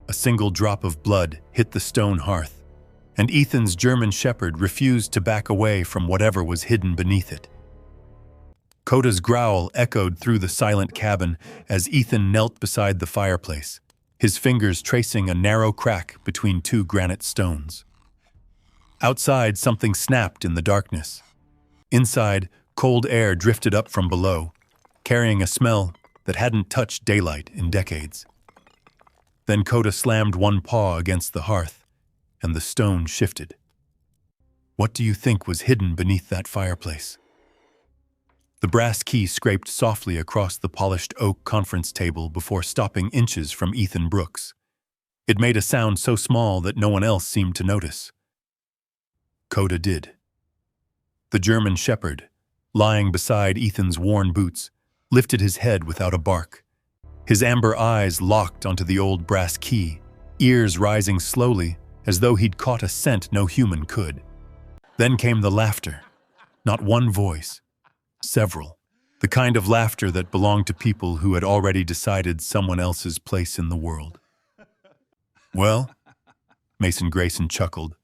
A single drop of blood hit the stone hearth, and Ethan's German shepherd refused to back away from whatever was hidden beneath it. Koda's growl echoed through the silent cabin as Ethan knelt beside the fireplace, his fingers tracing a narrow crack between two granite stones. Outside, something snapped in the darkness. Inside, cold air drifted up from below, carrying a smell that hadn't touched daylight in decades. Then Koda slammed one paw against the hearth, and the stone shifted. What do you think was hidden beneath that fireplace? The brass key scraped softly across the polished oak conference table before stopping inches from Ethan Brooks. It made a sound so small that no one else seemed to notice. Koda did. The German shepherd, lying beside Ethan's worn boots, lifted his head without a bark. His amber eyes locked onto the old brass key, ears rising slowly as though he'd caught a scent no human could. Then came the laughter. Not one voice. Several. The kind of laughter that belonged to people who had already decided someone else's place in the world. Well, Mason Grayson chuckled,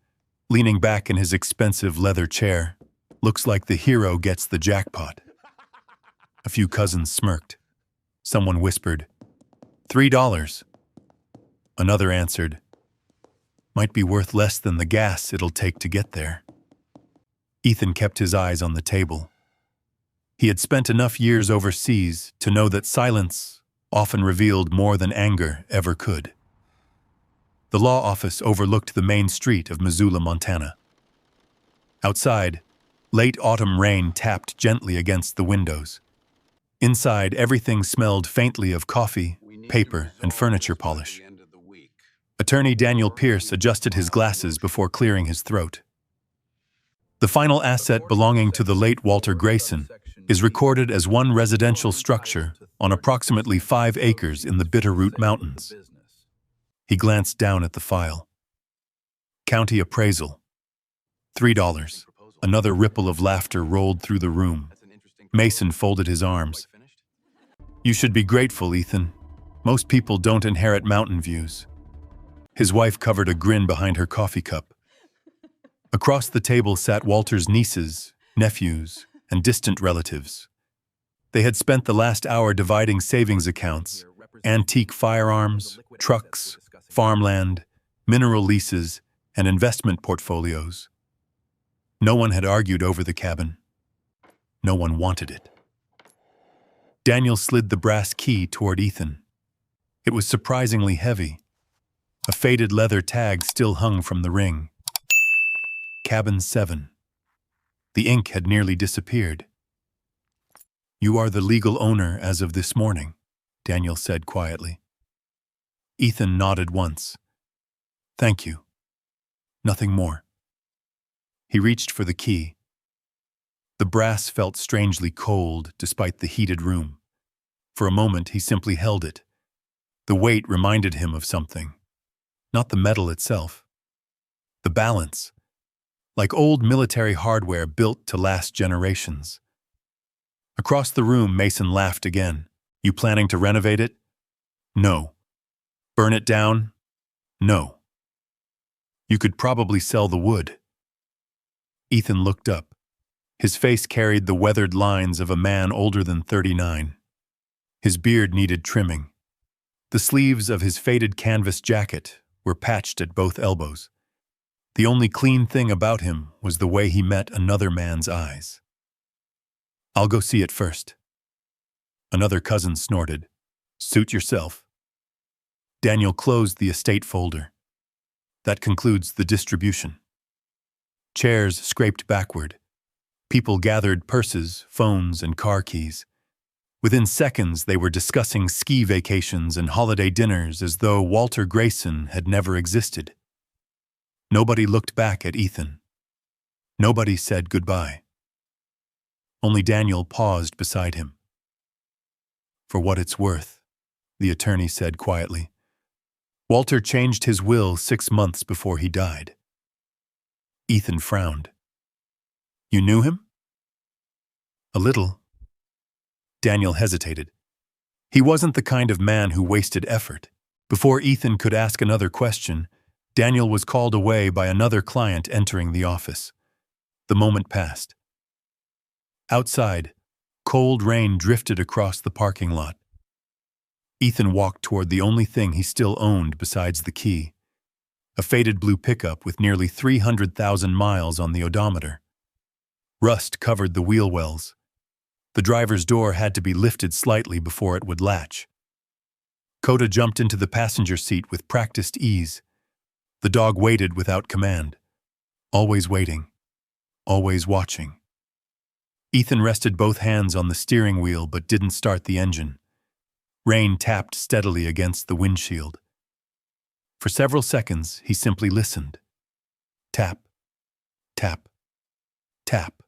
leaning back in his expensive leather chair. Looks like the hero gets the jackpot. A few cousins smirked. Someone whispered, $3. Another answered, might be worth less than the gas it'll take to get there. Ethan kept his eyes on the table. He had spent enough years overseas to know that silence often revealed more than anger ever could. The law office overlooked the main street of Missoula, Montana. Outside, late autumn rain tapped gently against the windows. Inside, everything smelled faintly of coffee, paper, and furniture polish. Attorney Daniel Pierce adjusted his glasses before clearing his throat. The final asset belonging to the late Walter Grayson is recorded as one residential structure on approximately 5 acres in the Bitterroot Mountains. He glanced down at the file. County appraisal. $3. Another ripple of laughter rolled through the room. Mason folded his arms. You should be grateful, Ethan. Most people don't inherit mountain views. His wife covered a grin behind her coffee cup. Across the table sat Walter's nieces, nephews, and distant relatives. They had spent the last hour dividing savings accounts, antique firearms, trucks, farmland, mineral leases, and investment portfolios. No one had argued over the cabin. No one wanted it. Daniel slid the brass key toward Ethan. It was surprisingly heavy. A faded leather tag still hung from the ring. Cabin 7. The ink had nearly disappeared. You are the legal owner as of this morning, Daniel said quietly. Ethan nodded once. Thank you. Nothing more. He reached for the key. The brass felt strangely cold despite the heated room. For a moment, he simply held it. The weight reminded him of something. Not the metal itself. The balance. Like old military hardware built to last generations. Across the room, Mason laughed again. You planning to renovate it? No. Burn it down? No. You could probably sell the wood. Ethan looked up. His face carried the weathered lines of a man older than 39. His beard needed trimming. The sleeves of his faded canvas jacket were patched at both elbows. The only clean thing about him was the way he met another man's eyes. I'll go see it first. Another cousin snorted. Suit yourself. Daniel closed the estate folder. That concludes the distribution. Chairs scraped backward. People gathered purses, phones, and car keys. Within seconds, they were discussing ski vacations and holiday dinners as though Walter Grayson had never existed. Nobody looked back at Ethan. Nobody said goodbye. Only Daniel paused beside him. For what it's worth, the attorney said quietly. Walter changed his will 6 months before he died. Ethan frowned. You knew him? A little. Daniel hesitated. He wasn't the kind of man who wasted effort. Before Ethan could ask another question, Daniel was called away by another client entering the office. The moment passed. Outside, cold rain drifted across the parking lot. Ethan walked toward the only thing he still owned besides the key, a faded blue pickup with nearly 300,000 miles on the odometer. Rust covered the wheel wells. The driver's door had to be lifted slightly before it would latch. Koda jumped into the passenger seat with practiced ease. The dog waited without command, always waiting, always watching. Ethan rested both hands on the steering wheel but didn't start the engine. Rain tapped steadily against the windshield. For several seconds, he simply listened. Tap, tap, tap.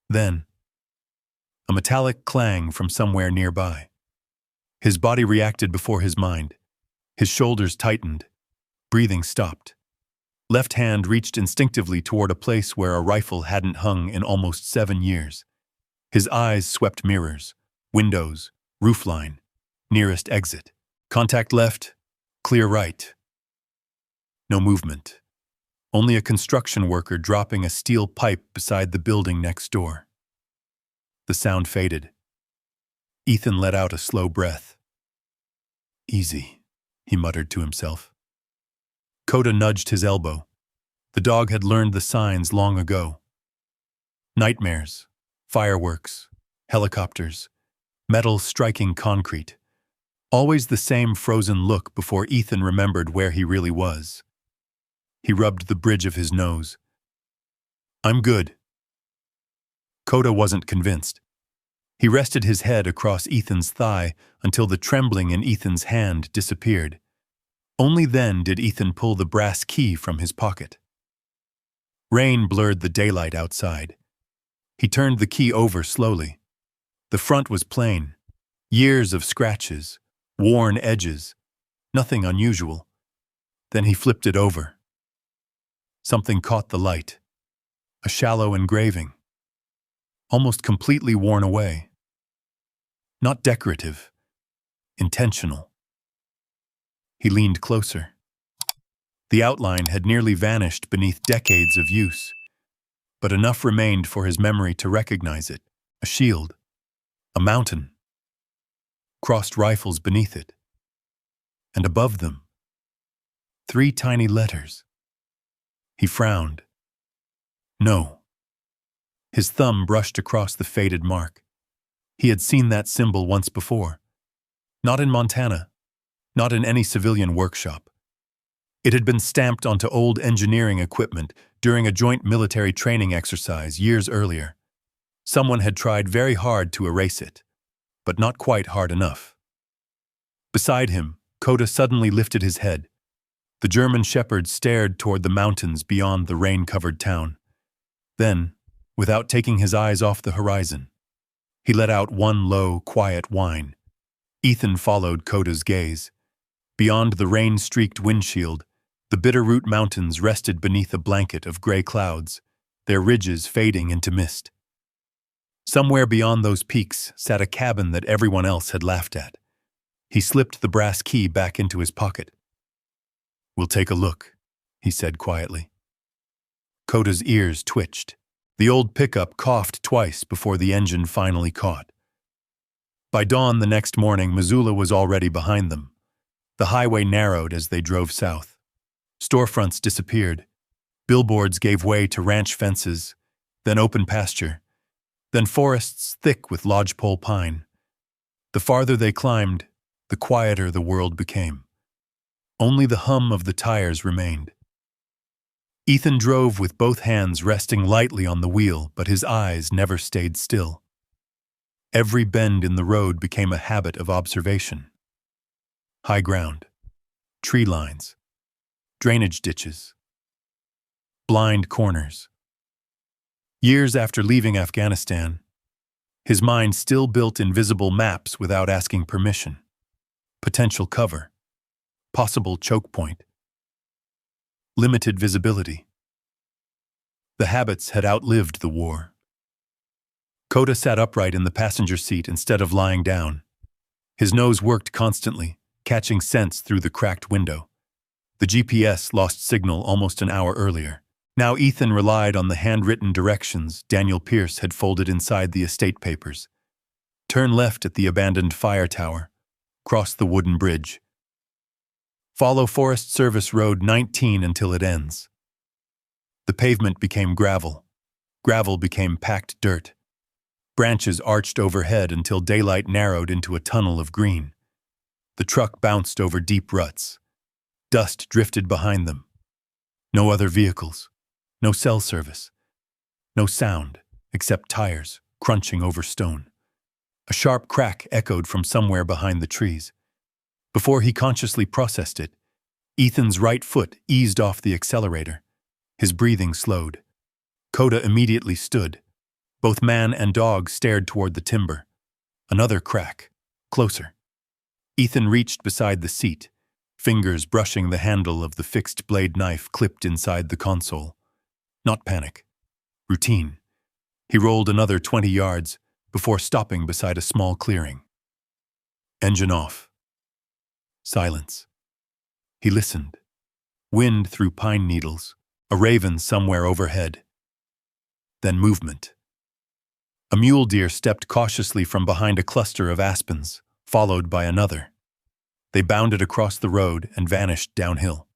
Then, a metallic clang from somewhere nearby. His body reacted before his mind. His shoulders tightened. Breathing stopped. Left hand reached instinctively toward a place where a rifle hadn't hung in almost 7 years. His eyes swept mirrors, windows, roofline, nearest exit. Contact left, clear right. No movement. Only a construction worker dropping a steel pipe beside the building next door. The sound faded. Ethan let out a slow breath. Easy, he muttered to himself. Koda nudged his elbow. The dog had learned the signs long ago. Nightmares, fireworks, helicopters, metal striking concrete. Always the same frozen look before Ethan remembered where he really was. He rubbed the bridge of his nose. I'm good. Koda wasn't convinced. He rested his head across Ethan's thigh until the trembling in Ethan's hand disappeared. Only then did Ethan pull the brass key from his pocket. Rain blurred the daylight outside. He turned the key over slowly. The front was plain. Years of scratches, worn edges, nothing unusual. Then he flipped it over. Something caught the light. A shallow engraving. Almost completely worn away. Not decorative. Intentional. He leaned closer. The outline had nearly vanished beneath decades of use, but enough remained for his memory to recognize it. A shield. A mountain. Crossed rifles beneath it. And above them, 3 tiny letters. He frowned. No. His thumb brushed across the faded mark. He had seen that symbol once before. Not in Montana. Not in any civilian workshop. It had been stamped onto old engineering equipment during a joint military training exercise years earlier. Someone had tried very hard to erase it, but not quite hard enough. Beside him, Koda suddenly lifted his head. The German shepherd stared toward the mountains beyond the rain-covered town. Then, without taking his eyes off the horizon, he let out one low, quiet whine. Ethan followed Koda's gaze. Beyond the rain-streaked windshield, the Bitterroot Mountains rested beneath a blanket of gray clouds, their ridges fading into mist. Somewhere beyond those peaks sat a cabin that everyone else had laughed at. He slipped the brass key back into his pocket. "We'll take a look," he said quietly. Koda's ears twitched. The old pickup coughed twice before the engine finally caught. By dawn the next morning, Missoula was already behind them. The highway narrowed as they drove south. Storefronts disappeared. Billboards gave way to ranch fences, then open pasture, then forests thick with lodgepole pine. The farther they climbed, the quieter the world became. Only the hum of the tires remained. Ethan drove with both hands resting lightly on the wheel, but his eyes never stayed still. Every bend in the road became a habit of observation. High ground, tree lines, drainage ditches, blind corners. Years after leaving Afghanistan, his mind still built invisible maps without asking permission. Potential cover, possible choke point, limited visibility. The habits had outlived the war. Koda sat upright in the passenger seat instead of lying down. His nose worked constantly, catching scents through the cracked window. The GPS lost signal almost an hour earlier. Now Ethan relied on the handwritten directions Daniel Pierce had folded inside the estate papers. Turn left at the abandoned fire tower. Cross the wooden bridge. Follow Forest Service Road 19 until it ends. The pavement became gravel. Gravel became packed dirt. Branches arched overhead until daylight narrowed into a tunnel of green. The truck bounced over deep ruts. Dust drifted behind them. No other vehicles. No cell service. No sound, except tires crunching over stone. A sharp crack echoed from somewhere behind the trees. Before he consciously processed it, Ethan's right foot eased off the accelerator. His breathing slowed. Koda immediately stood. Both man and dog stared toward the timber. Another crack. Closer. Ethan reached beside the seat, fingers brushing the handle of the fixed-blade knife clipped inside the console. Not panic. Routine. He rolled another 20 yards before stopping beside a small clearing. Engine off. Silence. He listened. Wind through pine needles, a raven somewhere overhead. Then movement. A mule deer stepped cautiously from behind a cluster of aspens, followed by another. They bounded across the road and vanished downhill.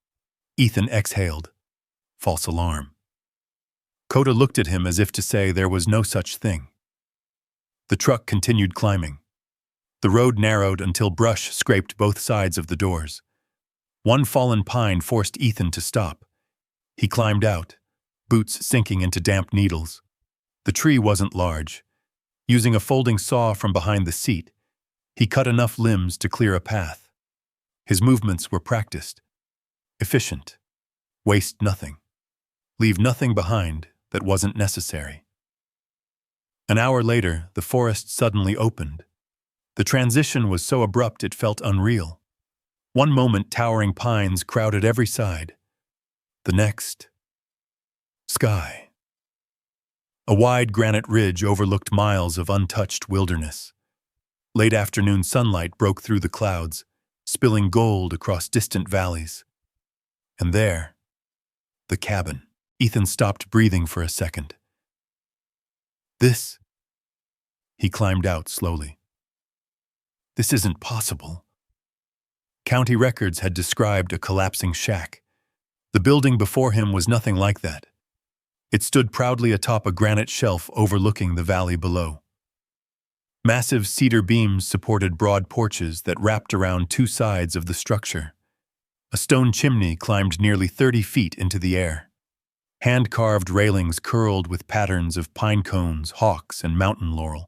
Ethan exhaled. False alarm. Koda looked at him as if to say there was no such thing. The truck continued climbing. The road narrowed until brush scraped both sides of the doors. One fallen pine forced Ethan to stop. He climbed out, boots sinking into damp needles. The tree wasn't large. Using a folding saw from behind the seat, he cut enough limbs to clear a path. His movements were practiced, efficient. Waste nothing. Leave nothing behind that wasn't necessary. An hour later, the forest suddenly opened. The transition was so abrupt it felt unreal. One moment towering pines crowded every side. The next, sky. A wide granite ridge overlooked miles of untouched wilderness. Late afternoon sunlight broke through the clouds, spilling gold across distant valleys. And there, the cabin. Ethan stopped breathing for a second. This. He climbed out slowly. This isn't possible. County records had described a collapsing shack. The building before him was nothing like that. It stood proudly atop a granite shelf overlooking the valley below. Massive cedar beams supported broad porches that wrapped around two sides of the structure. A stone chimney climbed nearly 30 feet into the air. Hand-carved railings curled with patterns of pine cones, hawks, and mountain laurel.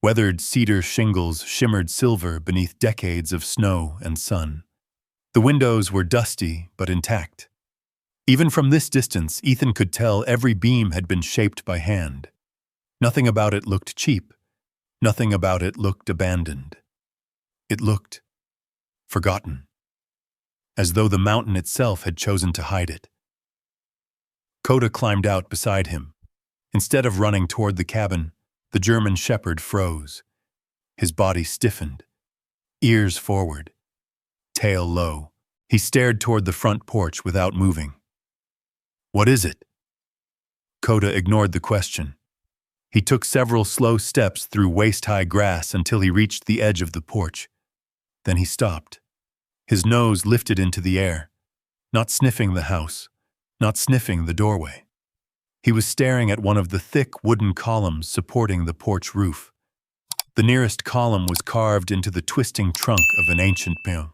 Weathered cedar shingles shimmered silver beneath decades of snow and sun. The windows were dusty but intact. Even from this distance, Ethan could tell every beam had been shaped by hand. Nothing about it looked cheap. Nothing about it looked abandoned. It looked forgotten, as though the mountain itself had chosen to hide it. Koda climbed out beside him. Instead of running toward the cabin, the German shepherd froze. His body stiffened, ears forward, tail low. He stared toward the front porch without moving. What is it? Koda ignored the question. He took several slow steps through waist-high grass until he reached the edge of the porch. Then he stopped. His nose lifted into the air, not sniffing the house, not sniffing the doorway. He was staring at one of the thick wooden columns supporting the porch roof. The nearest column was carved into the twisting trunk of an ancient pine.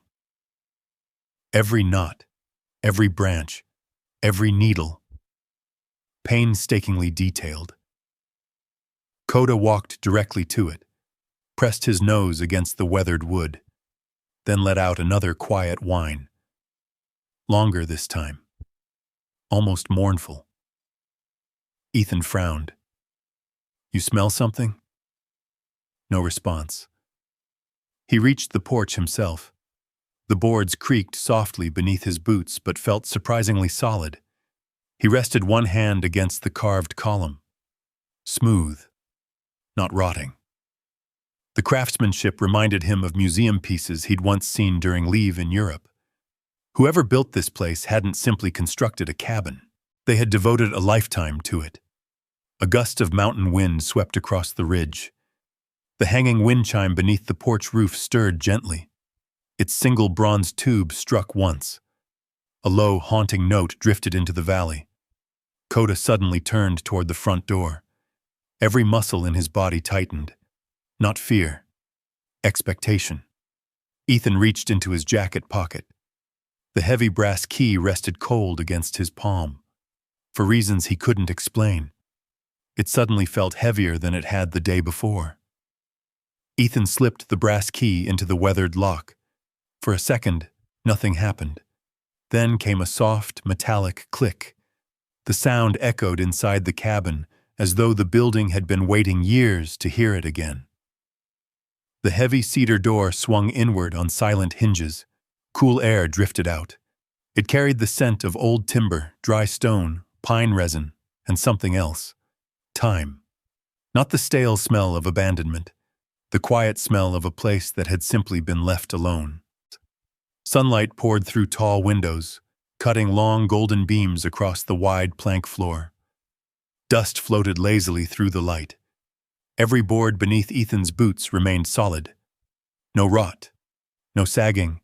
Every knot, every branch, every needle, painstakingly detailed. Koda walked directly to it, pressed his nose against the weathered wood, then let out another quiet whine. Longer this time. Almost mournful. Ethan frowned. You smell something? No response. He reached the porch himself. The boards creaked softly beneath his boots but felt surprisingly solid. He rested one hand against the carved column. Smooth, not rotting. The craftsmanship reminded him of museum pieces he'd once seen during leave in Europe. Whoever built this place hadn't simply constructed a cabin. They had devoted a lifetime to it. A gust of mountain wind swept across the ridge. The hanging wind chime beneath the porch roof stirred gently. Its single bronze tube struck once. A low, haunting note drifted into the valley. Koda suddenly turned toward the front door. Every muscle in his body tightened. Not fear. Expectation. Ethan reached into his jacket pocket. The heavy brass key rested cold against his palm. For reasons he couldn't explain, it suddenly felt heavier than it had the day before. Ethan slipped the brass key into the weathered lock. For a second, nothing happened. Then came a soft, metallic click. The sound echoed inside the cabin, as though the building had been waiting years to hear it again. The heavy cedar door swung inward on silent hinges. Cool air drifted out. It carried the scent of old timber, dry stone, pine resin, and something else. Time. Not the stale smell of abandonment. The quiet smell of a place that had simply been left alone. Sunlight poured through tall windows, cutting long golden beams across the wide plank floor. Dust floated lazily through the light. Every board beneath Ethan's boots remained solid. No rot, no sagging,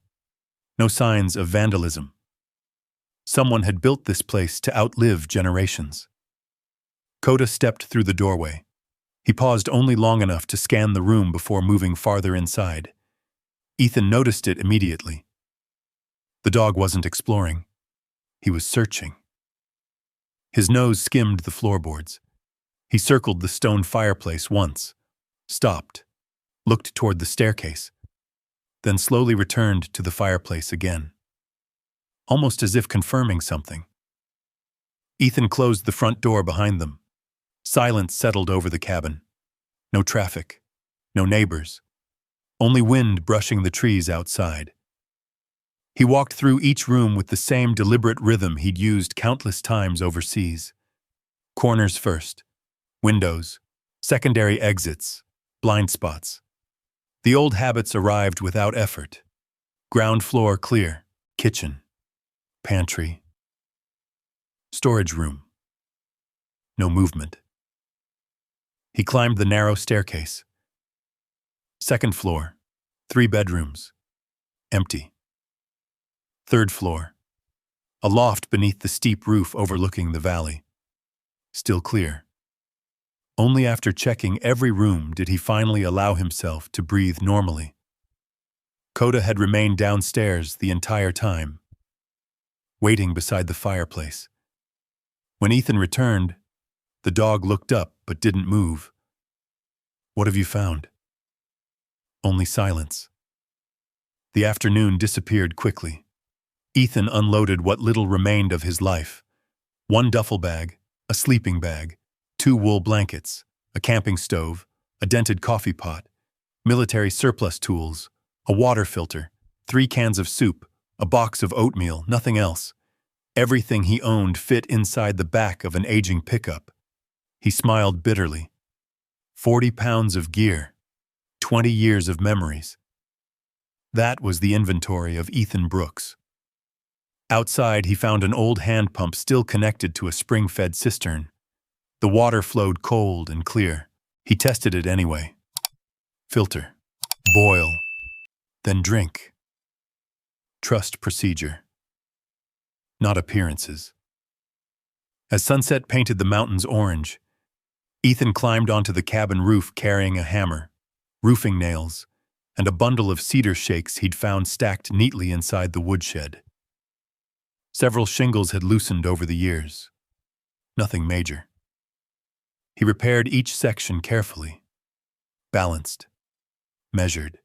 no signs of vandalism. Someone had built this place to outlive generations. Koda stepped through the doorway. He paused only long enough to scan the room before moving farther inside. Ethan noticed it immediately. The dog wasn't exploring. He was searching. His nose skimmed the floorboards. He circled the stone fireplace once, stopped, looked toward the staircase, then slowly returned to the fireplace again, almost as if confirming something. Ethan closed the front door behind them. Silence settled over the cabin. No traffic, no neighbors, only wind brushing the trees outside. He walked through each room with the same deliberate rhythm he'd used countless times overseas. Corners first, windows, secondary exits, blind spots. The old habits arrived without effort. Ground floor clear, kitchen, pantry, storage room. No movement. He climbed the narrow staircase. Second floor, 3 bedrooms, empty. Third floor, a loft beneath the steep roof overlooking the valley. Still clear. Only after checking every room did he finally allow himself to breathe normally. Koda had remained downstairs the entire time, waiting beside the fireplace. When Ethan returned, the dog looked up but didn't move. "What have you found?" Only silence. The afternoon disappeared quickly. Ethan unloaded what little remained of his life. 1 duffel bag, a sleeping bag, 2 wool blankets, a camping stove, a dented coffee pot, military surplus tools, a water filter, 3 cans of soup, a box of oatmeal, nothing else. Everything he owned fit inside the back of an aging pickup. He smiled bitterly. 40 pounds of gear, 20 years of memories. That was the inventory of Ethan Brooks. Outside, he found an old hand pump still connected to a spring-fed cistern. The water flowed cold and clear. He tested it anyway. Filter. Boil. Then drink. Trust procedure. Not appearances. As sunset painted the mountains orange, Ethan climbed onto the cabin roof carrying a hammer, roofing nails, and a bundle of cedar shakes he'd found stacked neatly inside the woodshed. Several shingles had loosened over the years. Nothing major. He repaired each section carefully, balanced, measured.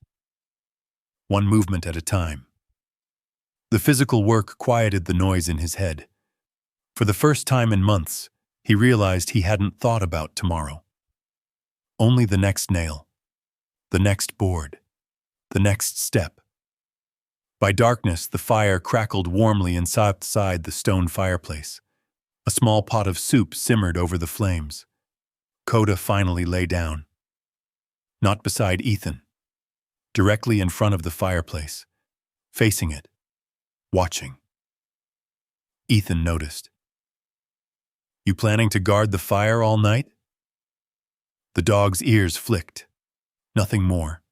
1 movement at a time. The physical work quieted the noise in his head. For the first time in months, he realized he hadn't thought about tomorrow. Only the next nail, the next board, the next step. By darkness, the fire crackled warmly inside the stone fireplace. A small pot of soup simmered over the flames. Koda finally lay down. Not beside Ethan, directly in front of the fireplace, facing it, watching. Ethan noticed. "You planning to guard the fire all night?" The dog's ears flicked. Nothing more.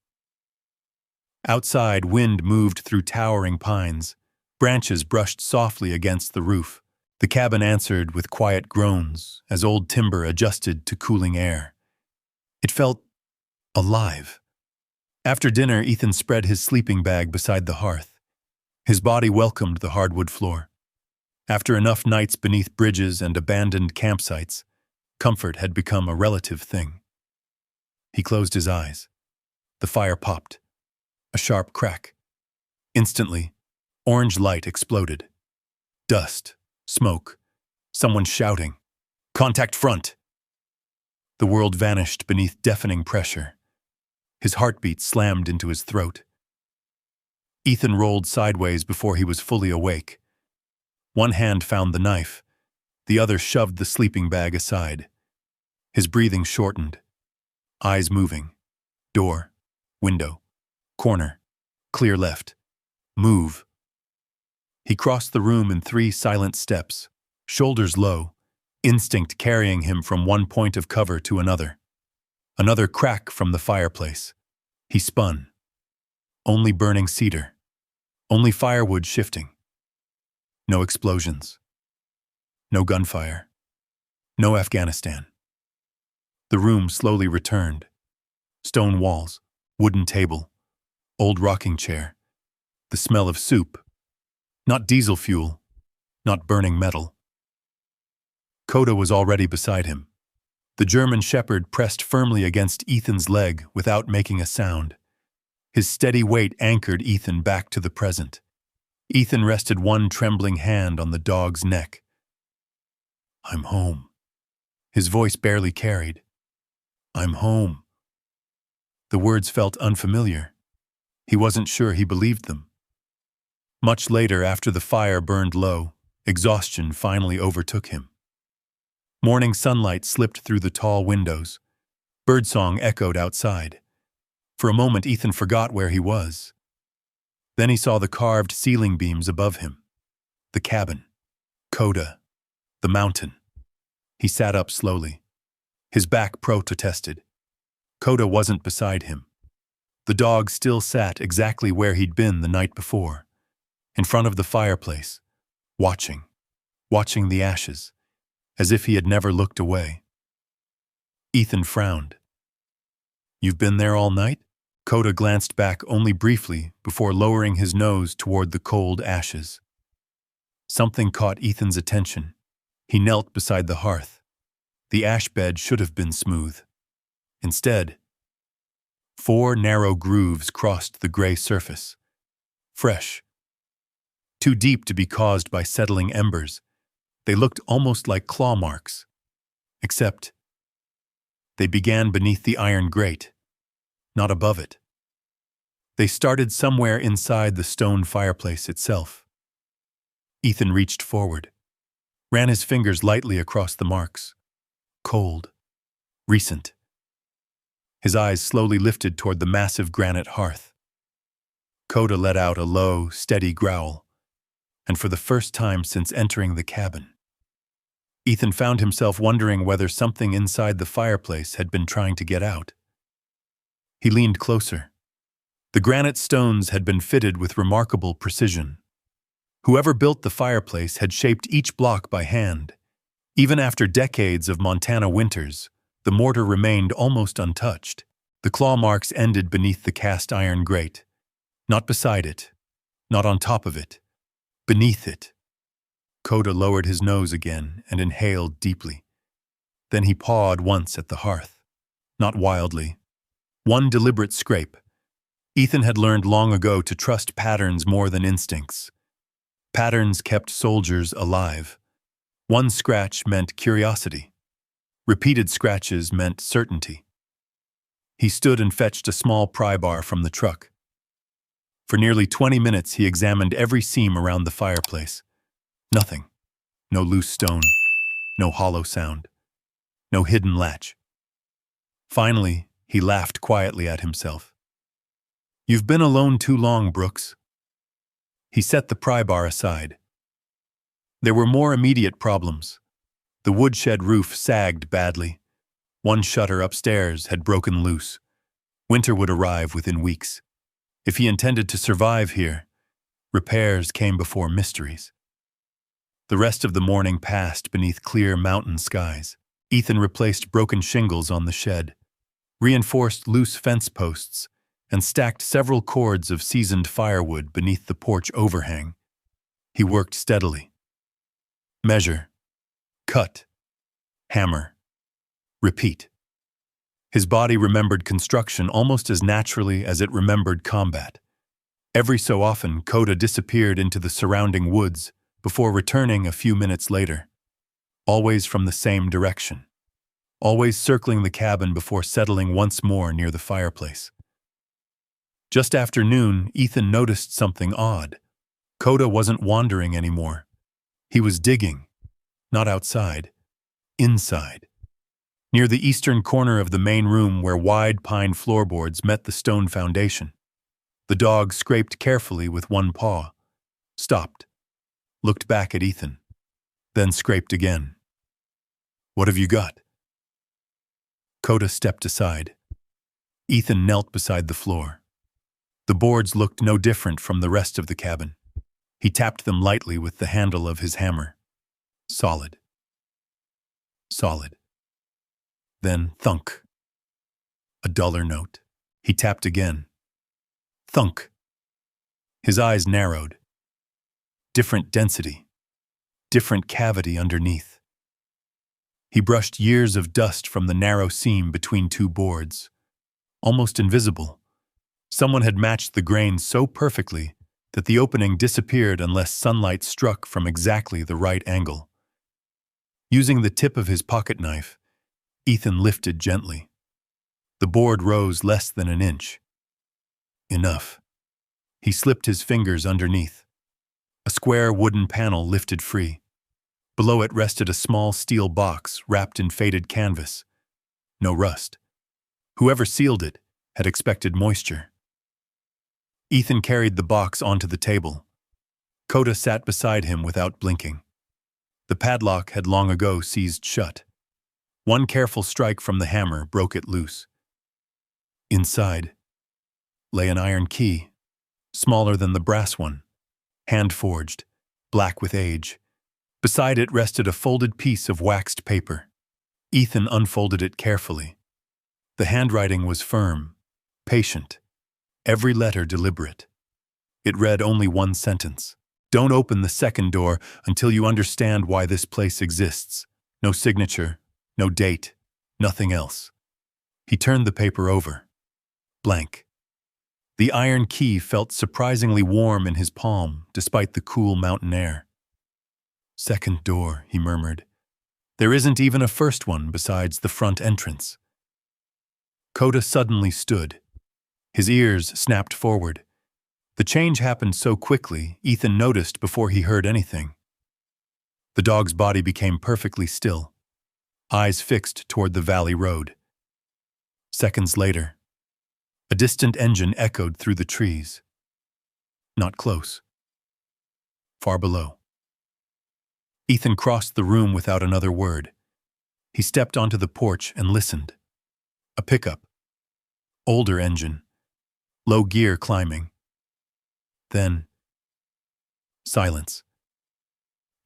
Outside, wind moved through towering pines. Branches brushed softly against the roof. The cabin answered with quiet groans as old timber adjusted to cooling air. It felt alive. After dinner, Ethan spread his sleeping bag beside the hearth. His body welcomed the hardwood floor. After enough nights beneath bridges and abandoned campsites, comfort had become a relative thing. He closed his eyes. The fire popped. A sharp crack. Instantly, orange light exploded. Dust, smoke, someone shouting, "Contact front!" The world vanished beneath deafening pressure. His heartbeat slammed into his throat. Ethan rolled sideways before he was fully awake. One hand found the knife. The other shoved the sleeping bag aside. His breathing shortened. Eyes moving. Door. Window. Corner. Clear left. Move. He crossed the room in 3 silent steps, shoulders low, instinct carrying him from one point of cover to another. Another crack from the fireplace. He spun. Only burning cedar. Only firewood shifting. No explosions. No gunfire. No Afghanistan. The room slowly returned. Stone walls, wooden table, old rocking chair, the smell of soup. Not diesel fuel, not burning metal. Koda was already beside him. The German shepherd pressed firmly against Ethan's leg without making a sound. His steady weight anchored Ethan back to the present. Ethan rested one trembling hand on the dog's neck. "I'm home." His voice barely carried. "I'm home." The words felt unfamiliar. He wasn't sure he believed them. Much later, after the fire burned low, exhaustion finally overtook him. Morning sunlight slipped through the tall windows. Birdsong echoed outside. For a moment, Ethan forgot where he was. Then he saw the carved ceiling beams above him. The cabin. Koda. The mountain. He sat up slowly. His back protested. Koda wasn't beside him. The dog still sat exactly where he'd been the night before, in front of the fireplace, watching the ashes, as if he had never looked away. Ethan frowned. "You've been there all night?" Koda glanced back only briefly before lowering his nose toward the cold ashes. Something caught Ethan's attention. He knelt beside the hearth. The ash bed should have been smooth. Instead, 4 narrow grooves crossed the gray surface. Fresh. Too deep to be caused by settling embers, they looked almost like claw marks. Except, they began beneath the iron grate, not above it. They started somewhere inside the stone fireplace itself. Ethan reached forward, ran his fingers lightly across the marks. Cold. Recent. His eyes slowly lifted toward the massive granite hearth. Koda let out a low, steady growl, and for the first time since entering the cabin, Ethan found himself wondering whether something inside the fireplace had been trying to get out. He leaned closer. The granite stones had been fitted with remarkable precision. Whoever built the fireplace had shaped each block by hand. Even after decades of Montana winters, the mortar remained almost untouched. The claw marks ended beneath the cast iron grate. Not beside it, not on top of it, beneath it. Koda lowered his nose again and inhaled deeply. Then he pawed once at the hearth. Not wildly. One deliberate scrape. Ethan had learned long ago to trust patterns more than instincts. Patterns kept soldiers alive. One scratch meant curiosity. Repeated scratches meant certainty. He stood and fetched a small pry bar from the truck. For nearly 20 minutes he examined every seam around the fireplace. Nothing. No loose stone. No hollow sound. No hidden latch. Finally, He laughed quietly at himself. "You've been alone too long, Brooks." He set the pry bar aside. There were more immediate problems. The woodshed roof sagged badly. One shutter upstairs had broken loose. Winter would arrive within weeks. If he intended to survive here, repairs came before mysteries. The rest of the morning passed beneath clear mountain skies. Ethan replaced broken shingles on the shed, reinforced loose fence posts, and stacked several cords of seasoned firewood beneath the porch overhang. He worked steadily. Measure, cut, hammer, repeat. His body remembered construction almost as naturally as it remembered combat. Every so often, Koda disappeared into the surrounding woods before returning a few minutes later, always from the same direction, always circling the cabin before settling once more near the fireplace. Just after noon, Ethan noticed something odd. Koda wasn't wandering anymore. He was digging, not outside, inside. Near the eastern corner of the main room where wide pine floorboards met the stone foundation. The dog scraped carefully with one paw, stopped, looked back at Ethan, then scraped again. "What have you got?" Koda stepped aside. Ethan knelt beside the floor. The boards looked no different from the rest of the cabin. He tapped them lightly with the handle of his hammer. Solid. Solid. Then thunk. A duller note. He tapped again. Thunk. His eyes narrowed. Different density. Different cavity underneath. He brushed years of dust from the narrow seam between two boards. Almost invisible. Someone had matched the grain so perfectly that the opening disappeared unless sunlight struck from exactly the right angle. Using the tip of his pocket knife, Ethan lifted gently. The board rose less than an inch. Enough. He slipped his fingers underneath. A square wooden panel lifted free. Below it rested a small steel box wrapped in faded canvas. No rust. Whoever sealed it had expected moisture. Ethan carried the box onto the table. Koda sat beside him without blinking. The padlock had long ago seized shut. One careful strike from the hammer broke it loose. Inside lay an iron key, smaller than the brass one, hand-forged, black with age. Beside it rested a folded piece of waxed paper. Ethan unfolded it carefully. The handwriting was firm, patient, every letter deliberate. It read only one sentence. "Don't open the second door until you understand why this place exists. No signature, no date, nothing else." He turned the paper over. Blank. The iron key felt surprisingly warm in his palm, despite the cool mountain air. "Second door," he murmured. "There isn't even a first one besides the front entrance." Koda suddenly stood. His ears snapped forward. The change happened so quickly, Ethan noticed before he heard anything. The dog's body became perfectly still, eyes fixed toward the valley road. Seconds later, a distant engine echoed through the trees. Not close. Far below. Ethan crossed the room without another word. He stepped onto the porch and listened. A pickup. Older engine. Low gear climbing. Then, silence.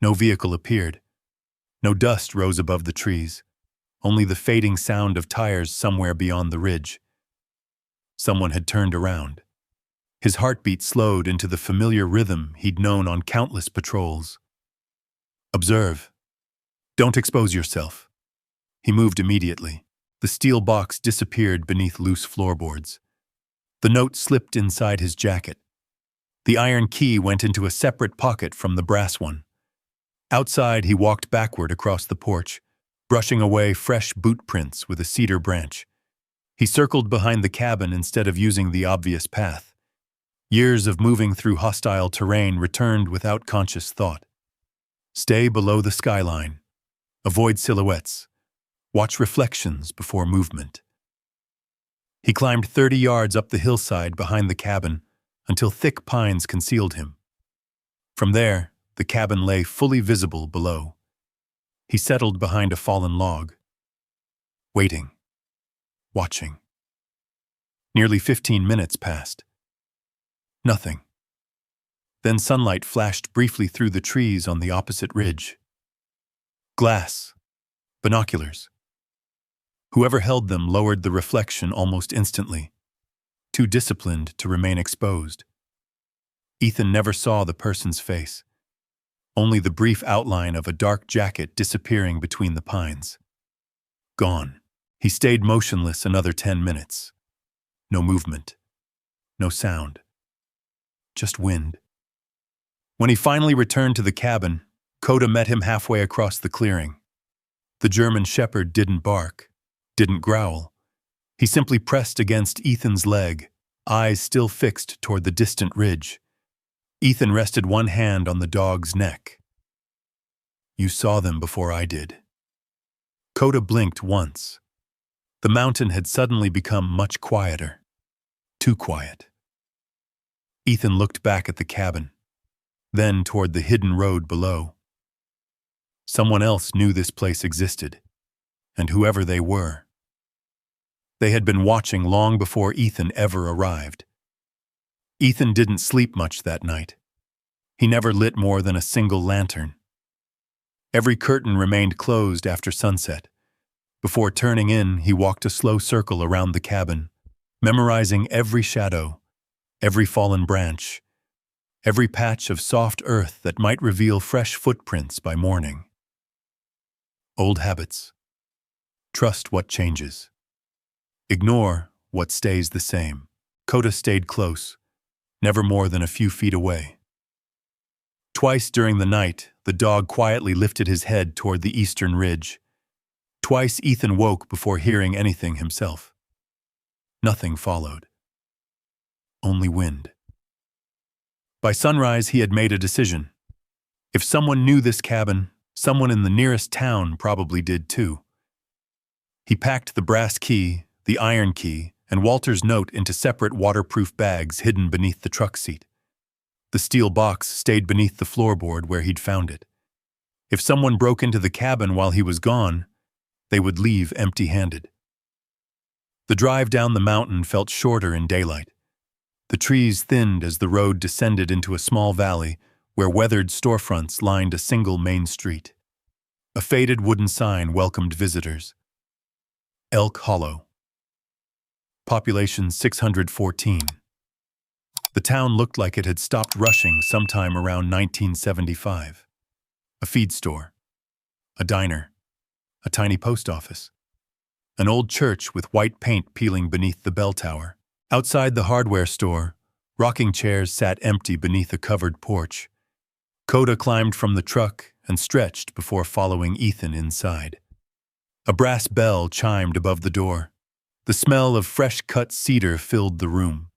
No vehicle appeared. No dust rose above the trees. Only the fading sound of tires somewhere beyond the ridge. Someone had turned around. His heartbeat slowed into the familiar rhythm he'd known on countless patrols. "Observe. Don't expose yourself." He moved immediately. The steel box disappeared beneath loose floorboards. The note slipped inside his jacket. The iron key went into a separate pocket from the brass one. Outside, he walked backward across the porch, brushing away fresh boot prints with a cedar branch. He circled behind the cabin instead of using the obvious path. Years of moving through hostile terrain returned without conscious thought. Stay below the skyline. Avoid silhouettes. Watch reflections before movement. He climbed 30 yards up the hillside behind the cabin until thick pines concealed him. From there, the cabin lay fully visible below. He settled behind a fallen log, waiting, watching. Nearly 15 minutes passed. Nothing. Then sunlight flashed briefly through the trees on the opposite ridge. Glass. Binoculars. Whoever held them lowered the reflection almost instantly, too disciplined to remain exposed. Ethan never saw the person's face, only the brief outline of a dark jacket disappearing between the pines. Gone. He stayed motionless another 10 minutes. No movement. No sound. Just wind. When he finally returned to the cabin, Koda met him halfway across the clearing. The German shepherd didn't bark, didn't growl. He simply pressed against Ethan's leg, eyes still fixed toward the distant ridge. Ethan rested one hand on the dog's neck. "You saw them before I did." Koda blinked once. The mountain had suddenly become much quieter. Too quiet. Ethan looked back at the cabin, then toward the hidden road below. Someone else knew this place existed, and whoever they were, they had been watching long before Ethan ever arrived. Ethan didn't sleep much that night. He never lit more than a single lantern. Every curtain remained closed after sunset. Before turning in, he walked a slow circle around the cabin, memorizing every shadow, every fallen branch, every patch of soft earth that might reveal fresh footprints by morning. Old habits. Trust what changes. Ignore what stays the same. Koda stayed close, never more than a few feet away. Twice during the night, the dog quietly lifted his head toward the eastern ridge. Twice Ethan woke before hearing anything himself. Nothing followed. Only wind. By sunrise, he had made a decision. If someone knew this cabin, someone in the nearest town probably did too. He packed the brass key, the iron key, and Walter's note into separate waterproof bags hidden beneath the truck seat. The steel box stayed beneath the floorboard where he'd found it. If someone broke into the cabin while he was gone, they would leave empty-handed. The drive down the mountain felt shorter in daylight. The trees thinned as the road descended into a small valley where weathered storefronts lined a single main street. A faded wooden sign welcomed visitors. Elk Hollow. Population 614. The town looked like it had stopped rushing sometime around 1975. A feed store, a diner, a tiny post office, an old church with white paint peeling beneath the bell tower. Outside the hardware store, rocking chairs sat empty beneath a covered porch. Koda climbed from the truck and stretched before following Ethan inside. A brass bell chimed above the door. The smell of fresh-cut cedar filled the room.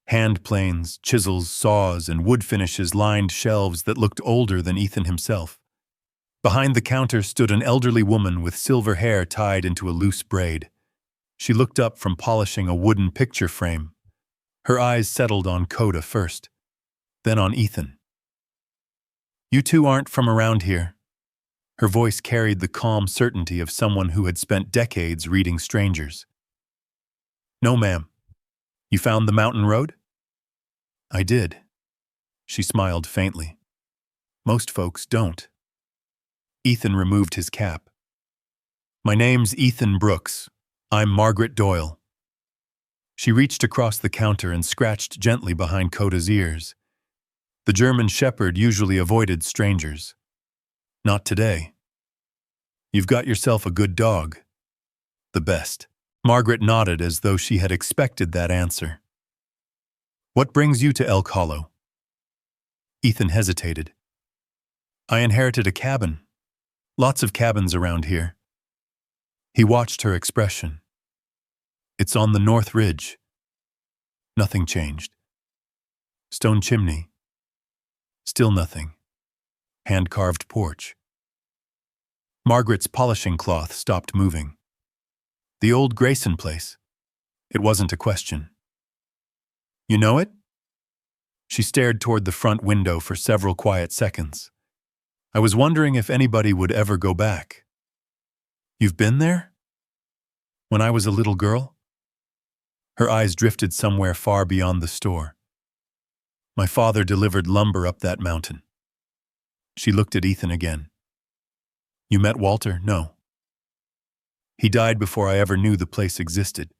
Hand planes, chisels, saws, and wood finishes lined shelves that looked older than Ethan himself. Behind the counter stood an elderly woman with silver hair tied into a loose braid. She looked up from polishing a wooden picture frame. Her eyes settled on Koda first, then on Ethan. "You two aren't from around here." Her voice carried the calm certainty of someone who had spent decades reading strangers. "No, ma'am. You found the mountain road?" "I did." She smiled faintly. "Most folks don't." Ethan removed his cap. "My name's Ethan Brooks. I'm Margaret Doyle." She reached across the counter and scratched gently behind Koda's ears. The German shepherd usually avoided strangers. Not today. "You've got yourself a good dog." "The best." Margaret nodded as though she had expected that answer. "What brings you to Elk Hollow?" Ethan hesitated. "I inherited a cabin. Lots of cabins around here." He watched her expression. "It's on the North Ridge." Nothing changed. Stone chimney. Still nothing. Hand-carved porch. Margaret's polishing cloth stopped moving. "The old Grayson place. It wasn't a question. You know it? She stared toward the front window for several quiet seconds. I was wondering if anybody would ever go back. You've been there? When I was a little girl? Her eyes drifted somewhere far beyond the store. My father delivered lumber up that mountain. She looked at Ethan again. You met Walter? No. He died before I ever knew the place existed.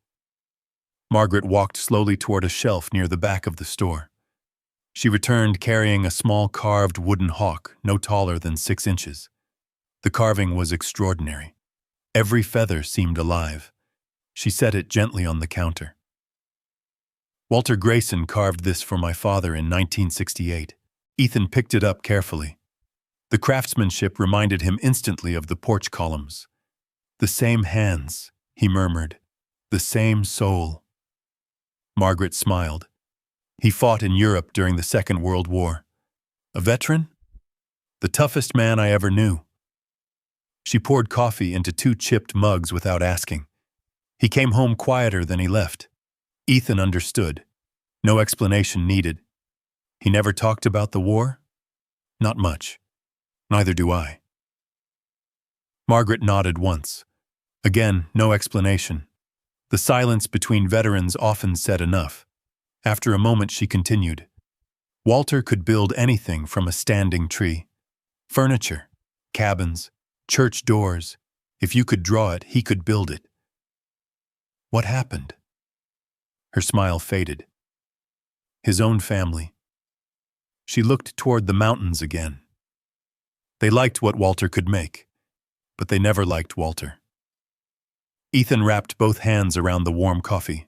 Margaret walked slowly toward a shelf near the back of the store. She returned carrying a small carved wooden hawk, no taller than 6 inches. The carving was extraordinary. Every feather seemed alive. She set it gently on the counter. Walter Grayson carved this for my father in 1968. Ethan picked it up carefully. The craftsmanship reminded him instantly of the porch columns. The same hands, he murmured. The same soul. Margaret smiled. He fought in Europe during the Second World War. A veteran? The toughest man I ever knew. She poured coffee into 2 chipped mugs without asking. He came home quieter than he left. Ethan understood. No explanation needed. He never talked about the war? Not much. Neither do I. Margaret nodded once. Again, no explanation. The silence between veterans often said enough. After a moment she continued. Walter could build anything from a standing tree. Furniture, cabins, church doors. If you could draw it, he could build it. What happened? Her smile faded. His own family. She looked toward the mountains again. They liked what Walter could make, but they never liked Walter. Ethan wrapped both hands around the warm coffee.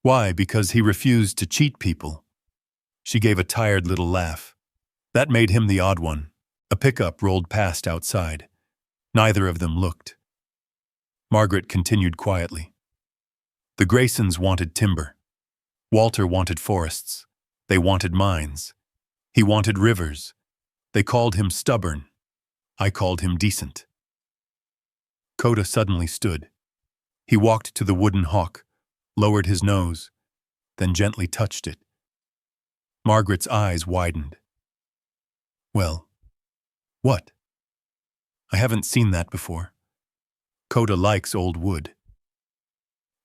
Why? Because he refused to cheat people. She gave a tired little laugh. That made him the odd one. A pickup rolled past outside. Neither of them looked. Margaret continued quietly. The Graysons wanted timber. Walter wanted forests. They wanted mines. He wanted rivers. They called him stubborn. I called him decent. Koda suddenly stood. He walked to the wooden hawk, lowered his nose, then gently touched it. Margaret's eyes widened. Well, what? I haven't seen that before. Koda likes old wood.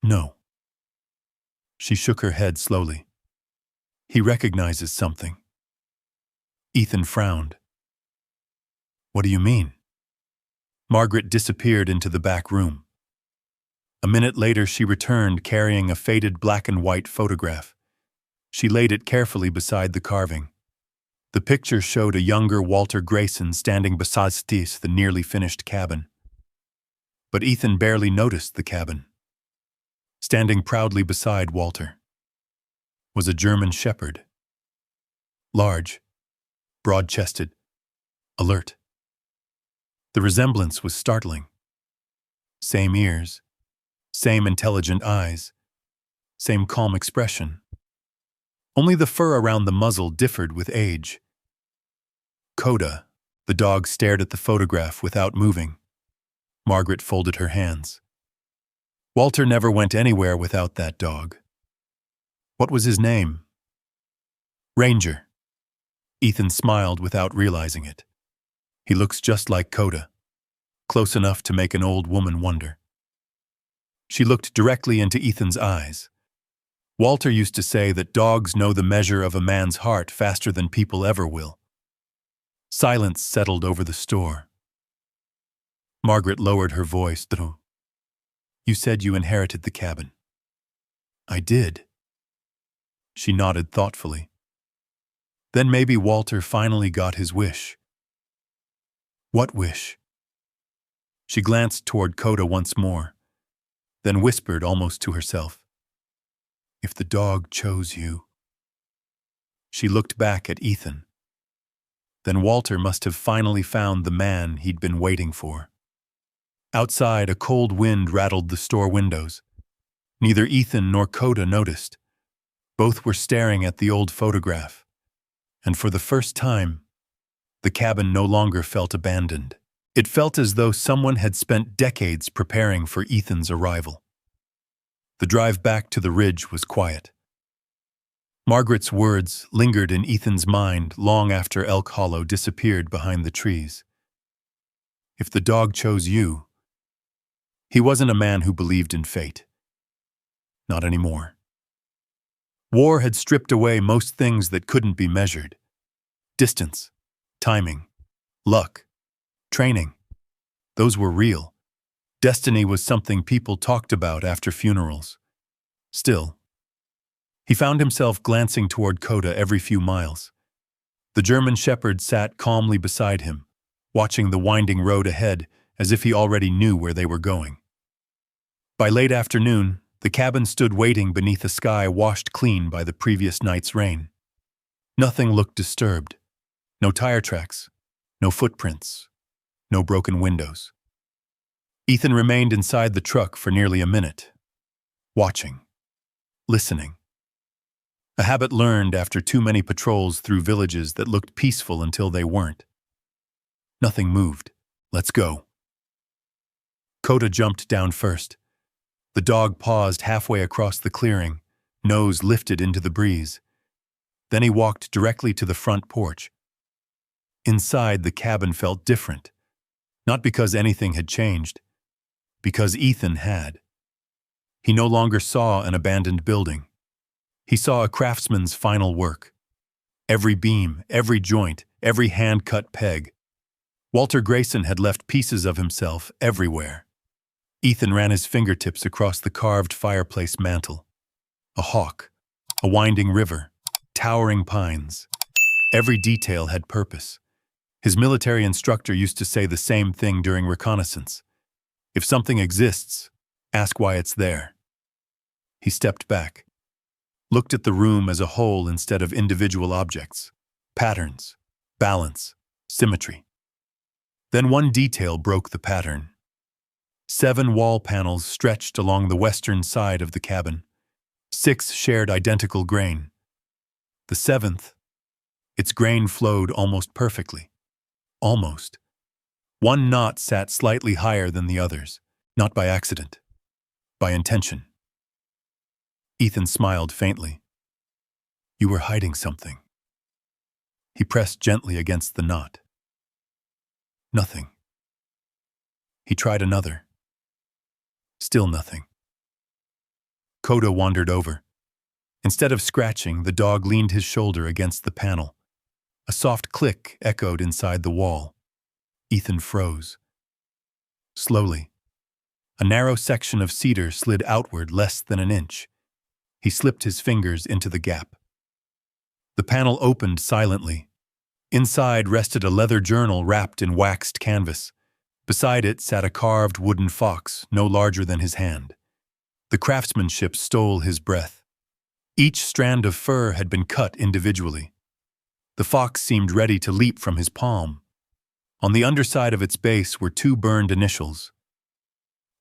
No. She shook her head slowly. He recognizes something. Ethan frowned. What do you mean? Margaret disappeared into the back room. A minute later she returned carrying a faded black and white photograph. She laid it carefully beside the carving. The picture showed a younger Walter Grayson standing beside the nearly finished cabin. But Ethan barely noticed the cabin. Standing proudly beside Walter was a German shepherd. Large, broad-chested, alert. The resemblance was startling. Same ears, same intelligent eyes, same calm expression. Only the fur around the muzzle differed with age. Koda, the dog, stared at the photograph without moving. Margaret folded her hands. Walter never went anywhere without that dog. What was his name? Ranger. Ethan smiled without realizing it. He looks just like Koda, close enough to make an old woman wonder. She looked directly into Ethan's eyes. Walter used to say that dogs know the measure of a man's heart faster than people ever will. Silence settled over the store. Margaret lowered her voice. You said you inherited the cabin. I did. She nodded thoughtfully. Then maybe Walter finally got his wish. What wish? She glanced toward Koda once more, then whispered almost to herself. If the dog chose you. She looked back at Ethan. Then Walter must have finally found the man he'd been waiting for. Outside, a cold wind rattled the store windows. Neither Ethan nor Koda noticed. Both were staring at the old photograph. And for the first time, the cabin no longer felt abandoned. It felt as though someone had spent decades preparing for Ethan's arrival. The drive back to the ridge was quiet. Margaret's words lingered in Ethan's mind long after Elk Hollow disappeared behind the trees. If the dog chose you, he wasn't a man who believed in fate. Not anymore. War had stripped away most things that couldn't be measured. Distance, timing, luck, training. Those were real. Destiny was something people talked about after funerals. Still, he found himself glancing toward Koda every few miles. The German shepherd sat calmly beside him, watching the winding road ahead as if he already knew where they were going. By late afternoon, the cabin stood waiting beneath a sky washed clean by the previous night's rain. Nothing looked disturbed. No tire tracks, no footprints, no broken windows. Ethan remained inside the truck for nearly a minute, watching, listening. A habit learned after too many patrols through villages that looked peaceful until they weren't. Nothing moved. Let's go. Koda jumped down first. The dog paused halfway across the clearing, nose lifted into the breeze. Then he walked directly to the front porch. Inside, the cabin felt different. Not because anything had changed, because Ethan had. He no longer saw an abandoned building. He saw a craftsman's final work. Every beam, every joint, every hand-cut peg. Walter Grayson had left pieces of himself everywhere. Ethan ran his fingertips across the carved fireplace mantel. A hawk, a winding river, towering pines. Every detail had purpose. His military instructor used to say the same thing during reconnaissance. If something exists, ask why it's there. He stepped back, looked at the room as a whole instead of individual objects. Patterns, balance, symmetry. Then one detail broke the pattern. 7 wall panels stretched along the western side of the cabin. 6 shared identical grain. The 7th, its grain flowed almost perfectly. Almost. One knot sat slightly higher than the others, not by accident, by intention. Ethan smiled faintly. You were hiding something. He pressed gently against the knot. Nothing. He tried another. Still nothing. Koda wandered over. Instead of scratching, the dog leaned his shoulder against the panel. A soft click echoed inside the wall. Ethan froze. Slowly, a narrow section of cedar slid outward less than an inch. He slipped his fingers into the gap. The panel opened silently. Inside rested a leather journal wrapped in waxed canvas. Beside it sat a carved wooden fox no larger than his hand. The craftsmanship stole his breath. Each strand of fur had been cut individually. The fox seemed ready to leap from his palm. On the underside of its base were 2 burned initials.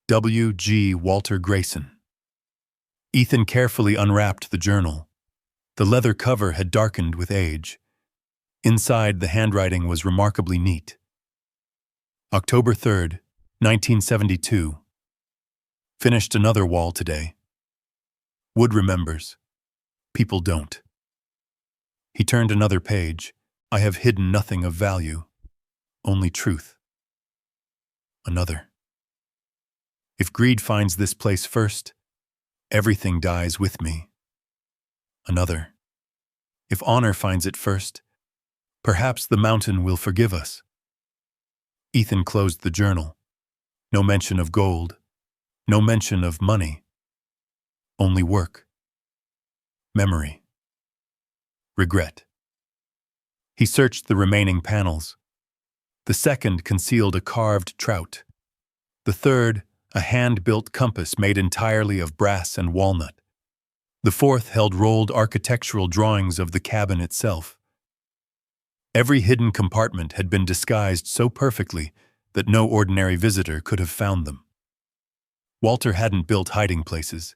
W.G. Walter Grayson. Ethan carefully unwrapped the journal. The leather cover had darkened with age. Inside, the handwriting was remarkably neat. October 3rd, 1972. Finished another wall today. Wood remembers. People don't. He turned another page. I have hidden nothing of value. Only truth. Another. If greed finds this place first, everything dies with me. Another. If honor finds it first, perhaps the mountain will forgive us. Ethan closed the journal. No mention of gold. No mention of money. Only work. Memory. Regret. He searched the remaining panels. The second concealed a carved trout. The third, a hand-built compass made entirely of brass and walnut. The fourth held rolled architectural drawings of the cabin itself. Every hidden compartment had been disguised so perfectly that no ordinary visitor could have found them. Walter hadn't built hiding places.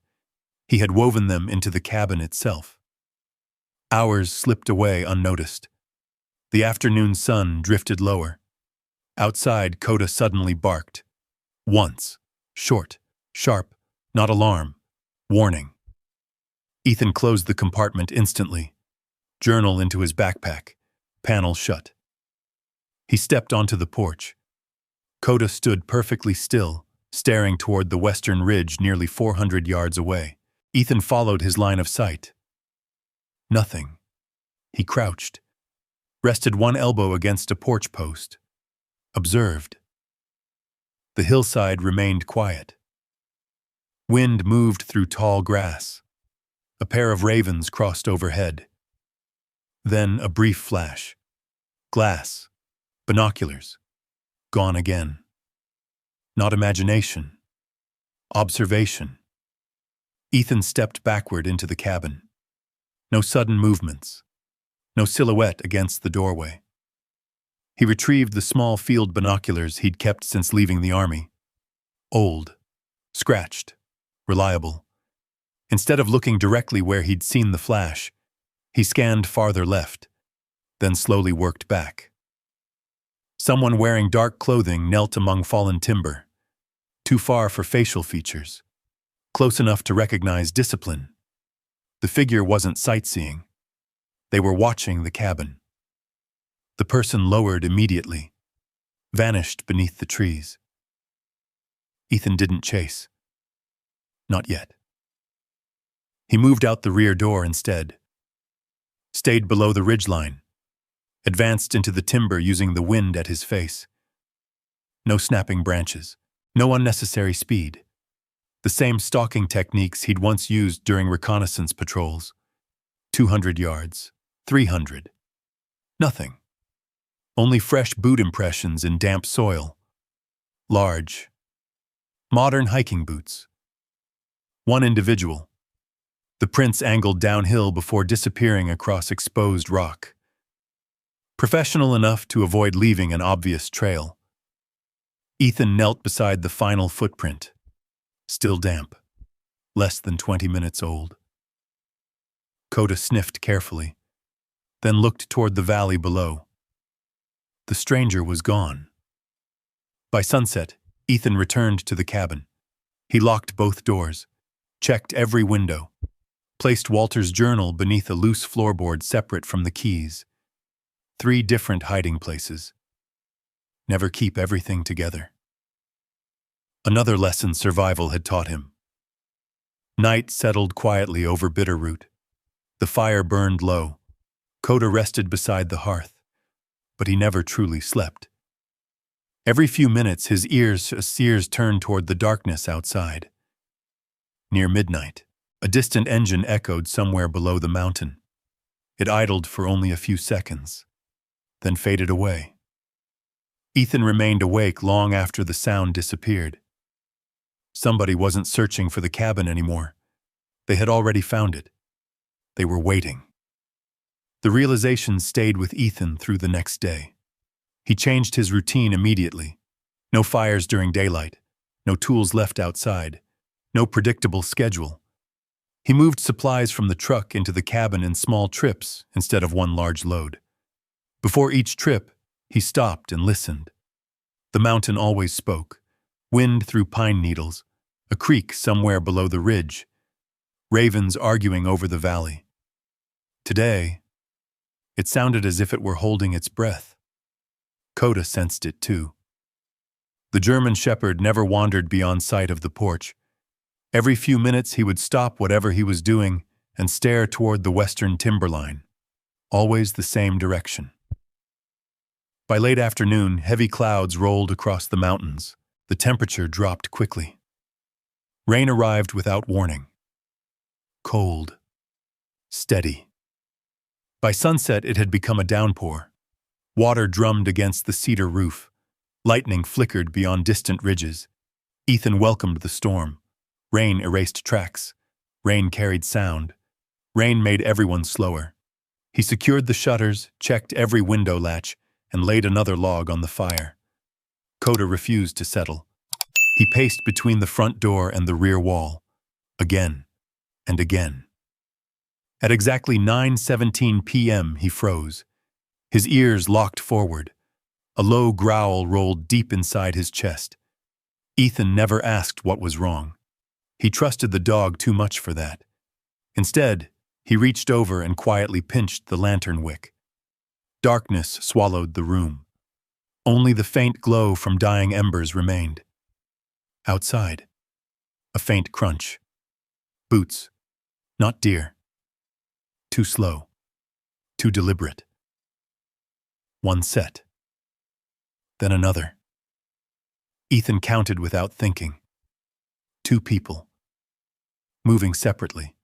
He had woven them into the cabin itself. Hours slipped away unnoticed. The afternoon sun drifted lower. Outside, Koda suddenly barked. Once. Short, sharp, not alarm. Warning. Ethan closed the compartment instantly, journal into his backpack, panel shut. He stepped onto the porch. Koda stood perfectly still, staring toward the western ridge nearly 400 yards away. Ethan followed his line of sight. Nothing. He crouched, rested one elbow against a porch post, observed. The hillside remained quiet. Wind moved through tall grass. A pair of ravens crossed overhead. Then a brief flash. Glass. Binoculars. Gone again. Not imagination. Observation. Ethan stepped backward into the cabin. No sudden movements. No silhouette against the doorway. He retrieved the small field binoculars he'd kept since leaving the army. Old. Scratched. Reliable. Instead of looking directly where he'd seen the flash, he scanned farther left, then slowly worked back. Someone wearing dark clothing knelt among fallen timber, too far for facial features, close enough to recognize discipline. The figure wasn't sightseeing. They were watching the cabin. The person lowered immediately, vanished beneath the trees. Ethan didn't chase. Not yet. He moved out the rear door instead, stayed below the ridgeline, advanced into the timber using the wind at his face. No snapping branches, no unnecessary speed. The same stalking techniques he'd once used during reconnaissance patrols. 200 yards, 300. Nothing. Only fresh boot impressions in damp soil. Large, modern hiking boots. One individual. The prints angled downhill before disappearing across exposed rock. Professional enough to avoid leaving an obvious trail. Ethan knelt beside the final footprint. Still damp. Less than 20 minutes old. Koda sniffed carefully, then looked toward the valley below. The stranger was gone. By sunset, Ethan returned to the cabin. He locked both doors, checked every window, placed Walter's journal beneath a loose floorboard separate from the keys. 3 different hiding places. Never keep everything together. Another lesson survival had taught him. Night settled quietly over Bitterroot. The fire burned low. Koda rested beside the hearth, but he never truly slept. Every few minutes his ears turned toward the darkness outside. Near midnight, a distant engine echoed somewhere below the mountain. It idled for only a few seconds, then faded away. Ethan remained awake long after the sound disappeared. Somebody wasn't searching for the cabin anymore. They had already found it. They were waiting. The realization stayed with Ethan through the next day. He changed his routine immediately. No fires during daylight, no tools left outside, no predictable schedule. He moved supplies from the truck into the cabin in small trips instead of one large load. Before each trip, he stopped and listened. The mountain always spoke. Wind through pine needles, a creek somewhere below the ridge, ravens arguing over the valley. Today, it sounded as if it were holding its breath. Koda sensed it too. The German shepherd never wandered beyond sight of the porch. Every few minutes he would stop whatever he was doing and stare toward the western timberline, always the same direction. By late afternoon, heavy clouds rolled across the mountains. The temperature dropped quickly. Rain arrived without warning. Cold. Steady. By sunset, it had become a downpour. Water drummed against the cedar roof. Lightning flickered beyond distant ridges. Ethan welcomed the storm. Rain erased tracks. Rain carried sound. Rain made everyone slower. He secured the shutters, checked every window latch, and laid another log on the fire. Koda refused to settle. He paced between the front door and the rear wall. Again and again. At exactly 9:17 p.m. he froze. His ears locked forward. A low growl rolled deep inside his chest. Ethan never asked what was wrong. He trusted the dog too much for that. Instead, he reached over and quietly pinched the lantern wick. Darkness swallowed the room. Only the faint glow from dying embers remained. Outside, a faint crunch. Boots, not deer. Too slow, too deliberate. One set, then another. Ethan counted without thinking. 2 people, moving separately,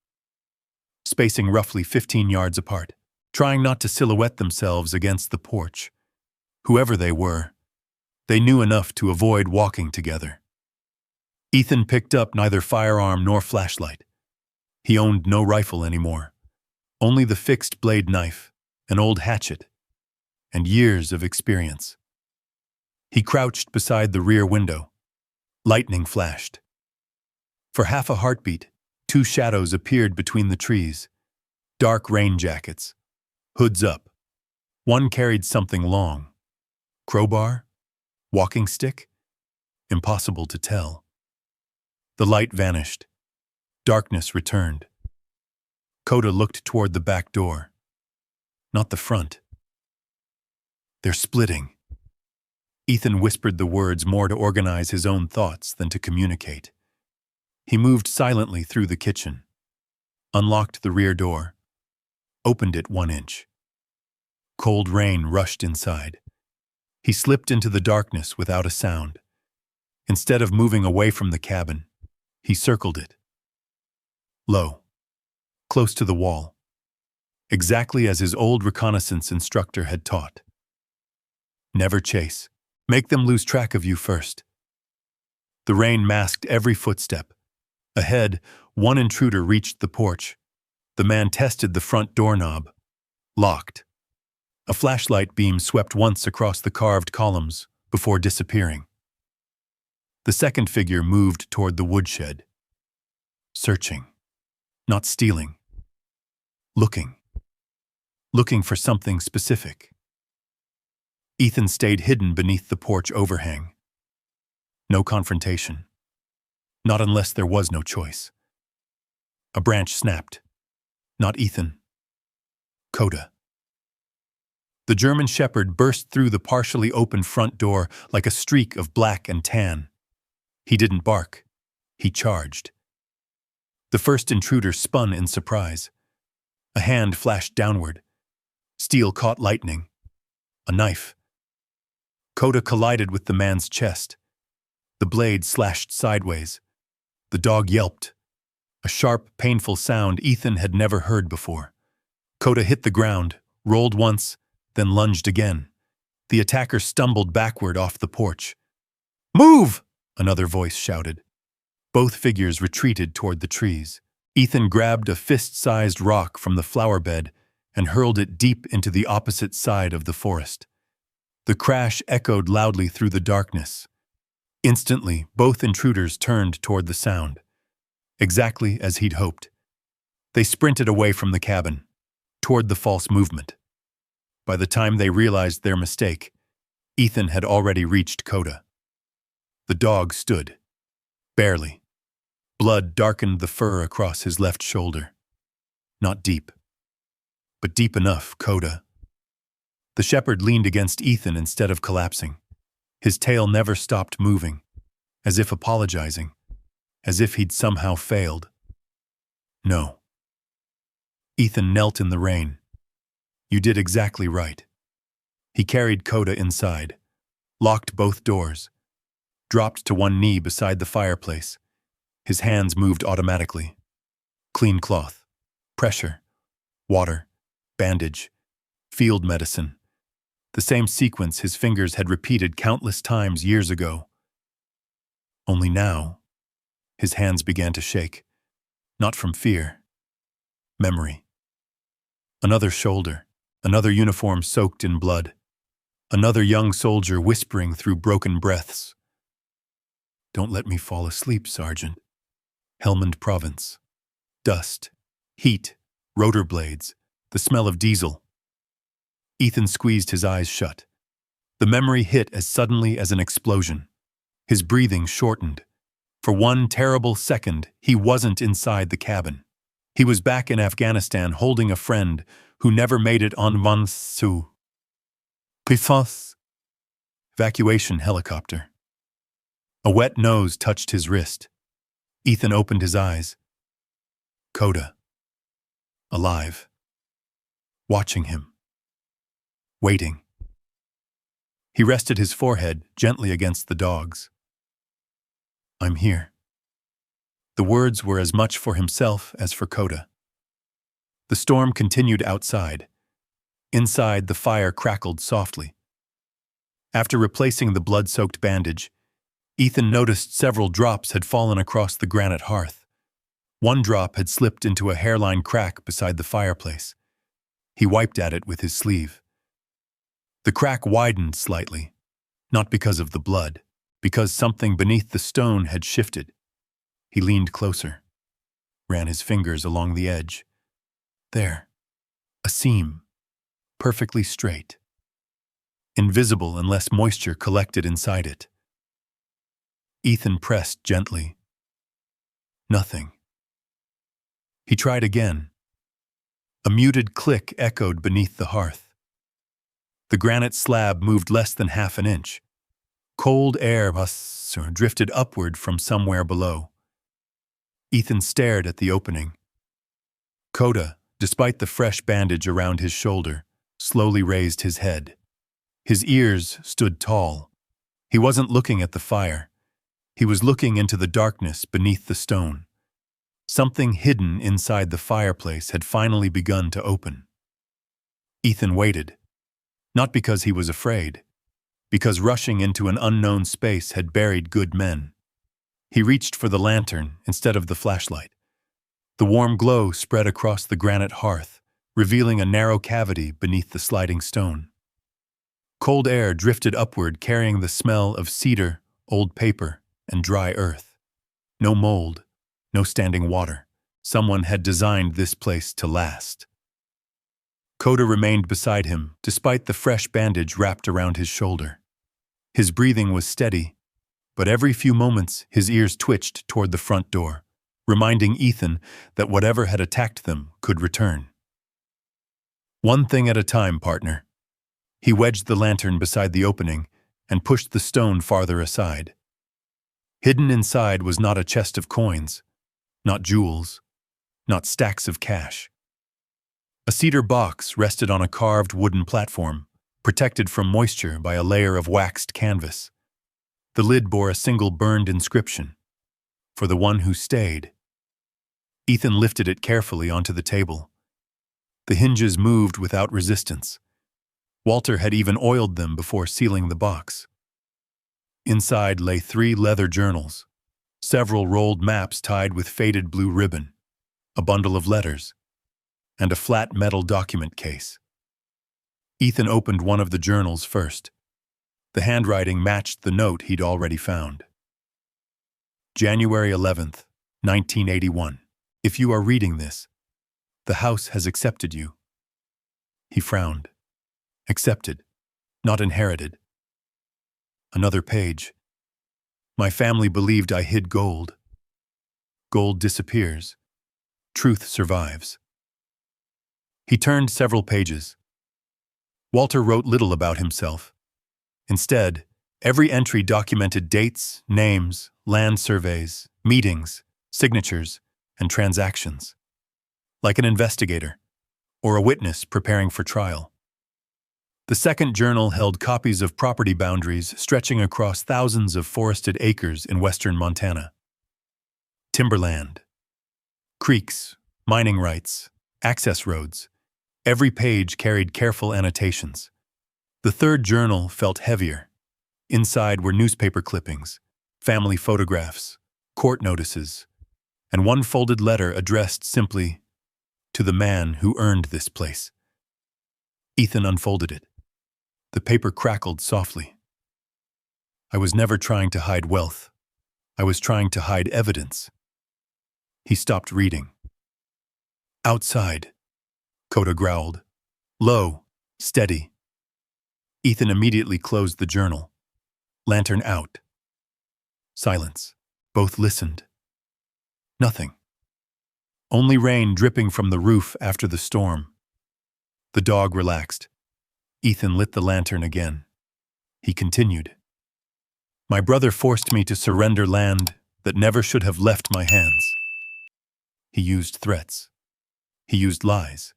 spacing roughly 15 yards apart, trying not to silhouette themselves against the porch. Whoever they were, they knew enough to avoid walking together. Ethan picked up neither firearm nor flashlight. He owned no rifle anymore, only the fixed blade knife, an old hatchet, and years of experience. He crouched beside the rear window. Lightning flashed. For half a heartbeat, 2 shadows appeared between the trees. Dark rain jackets, hoods up. One carried something long. Crowbar? Walking stick? Impossible to tell. The light vanished. Darkness returned. Koda looked toward the back door. Not the front. They're splitting. Ethan whispered the words more to organize his own thoughts than to communicate. He moved silently through the kitchen, unlocked the rear door, opened it 1 inch. Cold rain rushed inside. He slipped into the darkness without a sound. Instead of moving away from the cabin, he circled it. Low, close to the wall, exactly as his old reconnaissance instructor had taught. Never chase. Make them lose track of you first. The rain masked every footstep. Ahead, one intruder reached the porch. The man tested the front doorknob. Locked. A flashlight beam swept once across the carved columns before disappearing. The second figure moved toward the woodshed. Searching. Not stealing. Looking. Looking for something specific. Ethan stayed hidden beneath the porch overhang. No confrontation. Not unless there was no choice. A branch snapped. Not Ethan. Koda. The German shepherd burst through the partially open front door like a streak of black and tan. He didn't bark. He charged. The first intruder spun in surprise. A hand flashed downward. Steel caught lightning. A knife. Koda collided with the man's chest. The blade slashed sideways. The dog yelped. A sharp, painful sound Ethan had never heard before. Koda hit the ground, rolled once, then lunged again. The attacker stumbled backward off the porch. "Move!" another voice shouted. Both figures retreated toward the trees. Ethan grabbed a fist-sized rock from the flower bed and hurled it deep into the opposite side of the forest. The crash echoed loudly through the darkness. Instantly, both intruders turned toward the sound. Exactly as he'd hoped. They sprinted away from the cabin, toward the false movement. By the time they realized their mistake, Ethan had already reached Koda. The dog stood. Barely. Blood darkened the fur across his left shoulder. Not deep. But deep enough, Koda. The shepherd leaned against Ethan instead of collapsing. His tail never stopped moving, as if apologizing, as if he'd somehow failed. No. Ethan knelt in the rain. You did exactly right. He carried Koda inside, locked both doors, dropped to one knee beside the fireplace. His hands moved automatically. Clean cloth, pressure, water, bandage, field medicine. The same sequence his fingers had repeated countless times years ago. Only now, his hands began to shake, not from fear, memory. Another shoulder, another uniform soaked in blood, another young soldier whispering through broken breaths. Don't let me fall asleep, Sergeant. Helmand Province. Dust, heat, rotor blades, the smell of diesel. Ethan squeezed his eyes shut. The memory hit as suddenly as an explosion. His breathing shortened. For one terrible second, he wasn't inside the cabin. He was back in Afghanistan holding a friend who never made it on Mansu. Pifos. Evacuation helicopter. A wet nose touched his wrist. Ethan opened his eyes. Koda. Alive. Watching him. Waiting. He rested his forehead gently against the dog's. I'm here. The words were as much for himself as for Koda. The storm continued outside. Inside, the fire crackled softly. After replacing the blood-soaked bandage, Ethan noticed several drops had fallen across the granite hearth. One drop had slipped into a hairline crack beside the fireplace. He wiped at it with his sleeve. The crack widened slightly, not because of the blood, because something beneath the stone had shifted. He leaned closer, ran his fingers along the edge. There, a seam, perfectly straight, invisible unless moisture collected inside it. Ethan pressed gently. Nothing. He tried again. A muted click echoed beneath the hearth. The granite slab moved less than half an inch. Cold air drifted upward from somewhere below. Ethan stared at the opening. Koda, despite the fresh bandage around his shoulder, slowly raised his head. His ears stood tall. He wasn't looking at the fire. He was looking into the darkness beneath the stone. Something hidden inside the fireplace had finally begun to open. Ethan waited, not because he was afraid, because rushing into an unknown space had buried good men. He reached for the lantern instead of the flashlight. The warm glow spread across the granite hearth, revealing a narrow cavity beneath the sliding stone. Cold air drifted upward, carrying the smell of cedar, old paper, and dry earth. No mold, no standing water. Someone had designed this place to last. Koda remained beside him, despite the fresh bandage wrapped around his shoulder. His breathing was steady, but every few moments his ears twitched toward the front door, reminding Ethan that whatever had attacked them could return. One thing at a time, partner. He wedged the lantern beside the opening and pushed the stone farther aside. Hidden inside was not a chest of coins, not jewels, not stacks of cash. A cedar box rested on a carved wooden platform, protected from moisture by a layer of waxed canvas. The lid bore a single burned inscription, "For the one who stayed." Ethan lifted it carefully onto the table. The hinges moved without resistance. Walter had even oiled them before sealing the box. Inside lay 3 leather journals, several rolled maps tied with faded blue ribbon, a bundle of letters, and a flat metal document case. Ethan opened one of the journals first. The handwriting matched the note he'd already found. January 11th, 1981. If you are reading this, the house has accepted you. He frowned. Accepted, not inherited. Another page. My family believed I hid gold. Gold disappears. Truth survives. He turned several pages. Walter wrote little about himself. Instead, every entry documented dates, names, land surveys, meetings, signatures, and transactions. Like an investigator, or a witness preparing for trial. The second journal held copies of property boundaries stretching across thousands of forested acres in western Montana. Timberland, creeks, mining rights, access roads. Every page carried careful annotations. The third journal felt heavier. Inside were newspaper clippings, family photographs, court notices, and one folded letter addressed simply, "To the man who earned this place." Ethan unfolded it. The paper crackled softly. I was never trying to hide wealth. I was trying to hide evidence. He stopped reading. Outside, Koda growled. Low, steady. Ethan immediately closed the journal. Lantern out. Silence. Both listened. Nothing. Only rain dripping from the roof after the storm. The dog relaxed. Ethan lit the lantern again. He continued. My brother forced me to surrender land that never should have left my hands. He used threats. He used lies.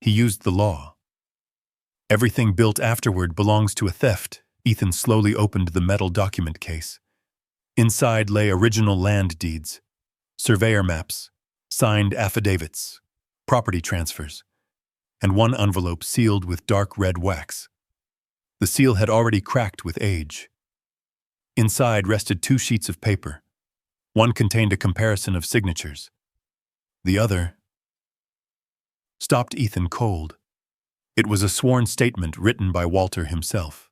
He used the law. Everything built afterward belongs to a theft. Ethan slowly opened the metal document case. Inside lay original land deeds, surveyor maps, signed affidavits, property transfers, and one envelope sealed with dark red wax. The seal had already cracked with age. Inside rested 2 sheets of paper. One contained a comparison of signatures. The other stopped Ethan cold. It was a sworn statement written by Walter himself.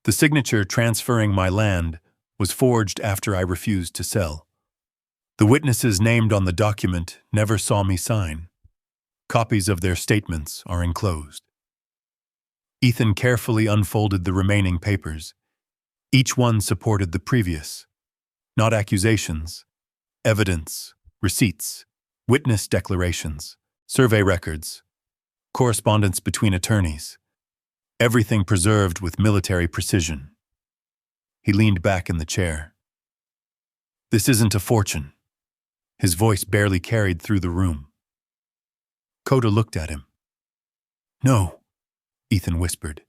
The signature transferring my land was forged after I refused to sell. The witnesses named on the document never saw me sign. Copies of their statements are enclosed. Ethan carefully unfolded the remaining papers. Each one supported the previous. Not accusations, evidence, receipts, witness declarations, survey records, correspondence between attorneys. Everything preserved with military precision. He leaned back in the chair. This isn't a fortune. His voice barely carried through the room. Koda looked at him. No, Ethan whispered.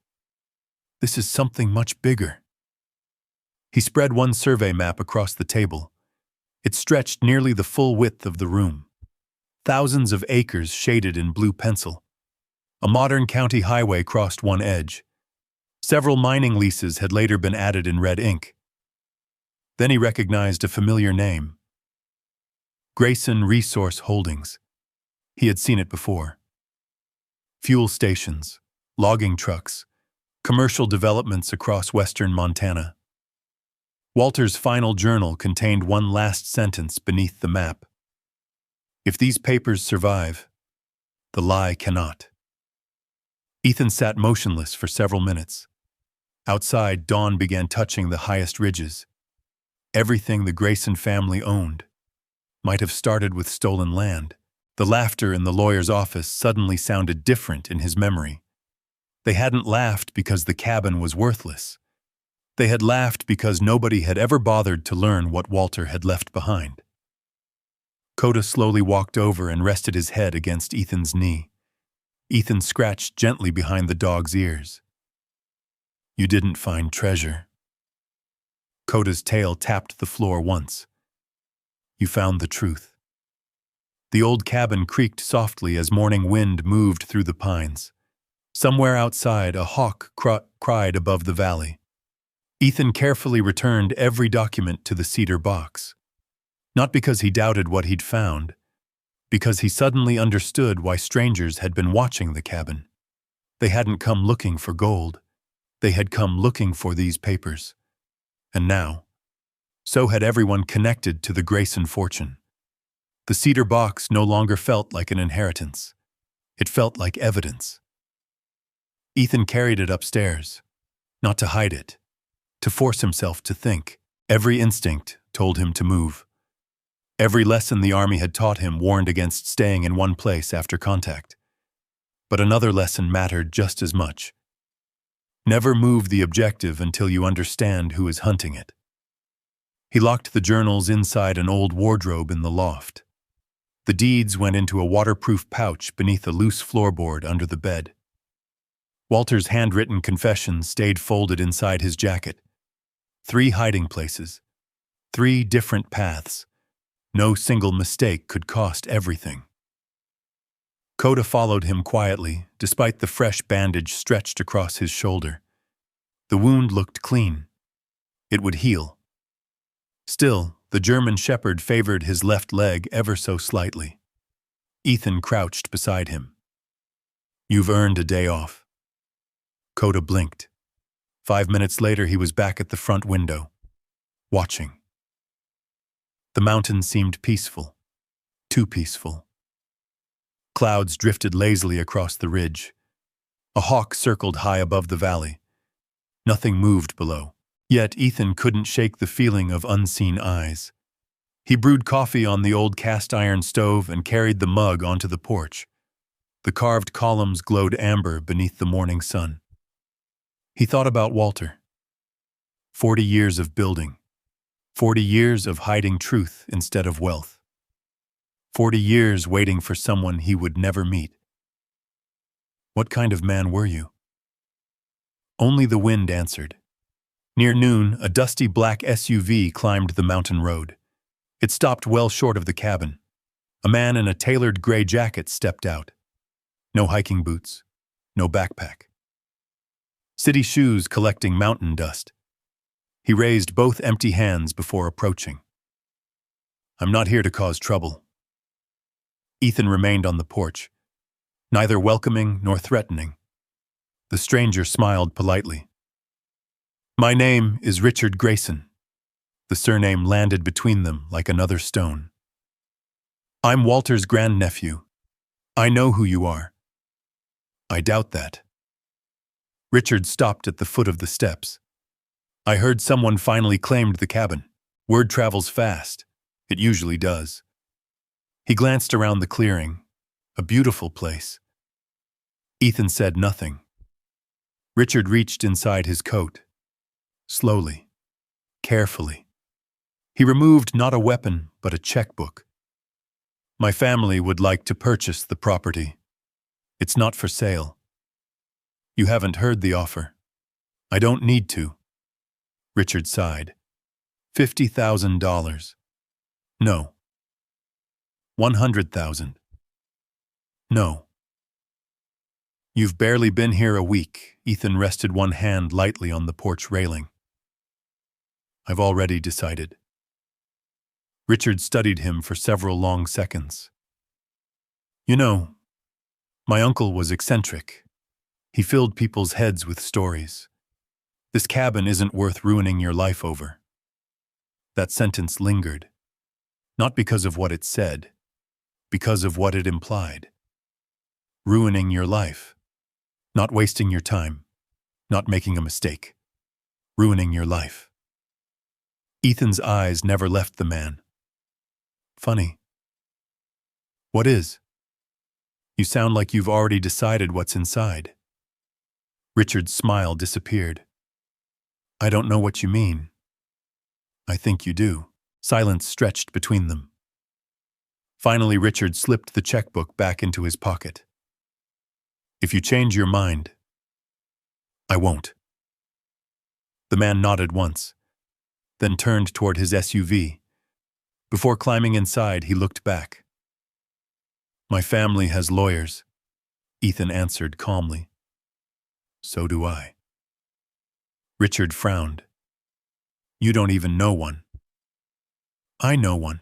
This is something much bigger. He spread one survey map across the table. It stretched nearly the full width of the room. Thousands of acres shaded in blue pencil. A modern county highway crossed one edge. Several mining leases had later been added in red ink. Then he recognized a familiar name. Grayson Resource Holdings. He had seen it before. Fuel stations, logging trucks, commercial developments across western Montana. Walter's final journal contained one last sentence beneath the map. If these papers survive, the lie cannot. Ethan sat motionless for several minutes. Outside, dawn began touching the highest ridges. Everything the Grayson family owned might have started with stolen land. The laughter in the lawyer's office suddenly sounded different in his memory. They hadn't laughed because the cabin was worthless. They had laughed because nobody had ever bothered to learn what Walter had left behind. Koda slowly walked over and rested his head against Ethan's knee. Ethan scratched gently behind the dog's ears. You didn't find treasure. Koda's tail tapped the floor once. You found the truth. The old cabin creaked softly as morning wind moved through the pines. Somewhere outside, a hawk cried above the valley. Ethan carefully returned every document to the cedar box. Not because he doubted what he'd found, because he suddenly understood why strangers had been watching the cabin. They hadn't come looking for gold. They had come looking for these papers. And now, so had everyone connected to the Grayson fortune. The cedar box no longer felt like an inheritance. It felt like evidence. Ethan carried it upstairs, not to hide it, to force himself to think. Every instinct told him to move. Every lesson the army had taught him warned against staying in one place after contact. But another lesson mattered just as much. Never move the objective until you understand who is hunting it. He locked the journals inside an old wardrobe in the loft. The deeds went into a waterproof pouch beneath a loose floorboard under the bed. Walter's handwritten confession stayed folded inside his jacket. 3 hiding places. 3 different paths. No single mistake could cost everything. Koda followed him quietly, despite the fresh bandage stretched across his shoulder. The wound looked clean. It would heal. Still, the German shepherd favored his left leg ever so slightly. Ethan crouched beside him. You've earned a day off. Koda blinked. 5 minutes later, he was back at the front window, watching. The mountain seemed peaceful, too peaceful. Clouds drifted lazily across the ridge. A hawk circled high above the valley. Nothing moved below. Yet Ethan couldn't shake the feeling of unseen eyes. He brewed coffee on the old cast-iron stove and carried the mug onto the porch. The carved columns glowed amber beneath the morning sun. He thought about Walter. 40 years of building. 40 years of hiding truth instead of wealth. 40 years waiting for someone he would never meet. What kind of man were you? Only the wind answered. Near noon, a dusty black SUV climbed the mountain road. It stopped well short of the cabin. A man in a tailored gray jacket stepped out. No hiking boots, no backpack. City shoes collecting mountain dust. He raised both empty hands before approaching. I'm not here to cause trouble. Ethan remained on the porch, neither welcoming nor threatening. The stranger smiled politely. My name is Richard Grayson. The surname landed between them like another stone. I'm Walter's grandnephew. I know who you are. I doubt that. Richard stopped at the foot of the steps. I heard someone finally claimed the cabin. Word travels fast. It usually does. He glanced around the clearing. A beautiful place. Ethan said nothing. Richard reached inside his coat. Slowly, carefully. He removed not a weapon, but a checkbook. My family would like to purchase the property. It's not for sale. You haven't heard the offer. I don't need to. Richard sighed. $50,000. No. 100,000. No. You've barely been here a week. Ethan rested one hand lightly on the porch railing. I've already decided. Richard studied him for several long seconds. You know, my uncle was eccentric. He filled people's heads with stories. This cabin isn't worth ruining your life over. That sentence lingered, not because of what it said, because of what it implied. Ruining your life, not wasting your time, not making a mistake. Ruining your life. Ethan's eyes never left the man. Funny. What is? You sound like you've already decided what's inside. Richard's smile disappeared. I don't know what you mean. I think you do. Silence stretched between them. Finally, Richard slipped the checkbook back into his pocket. If you change your mind, I won't. The man nodded once, then turned toward his SUV. Before climbing inside, he looked back. My family has lawyers, Ethan answered calmly. So do I. Richard frowned. You don't even know one. I know one.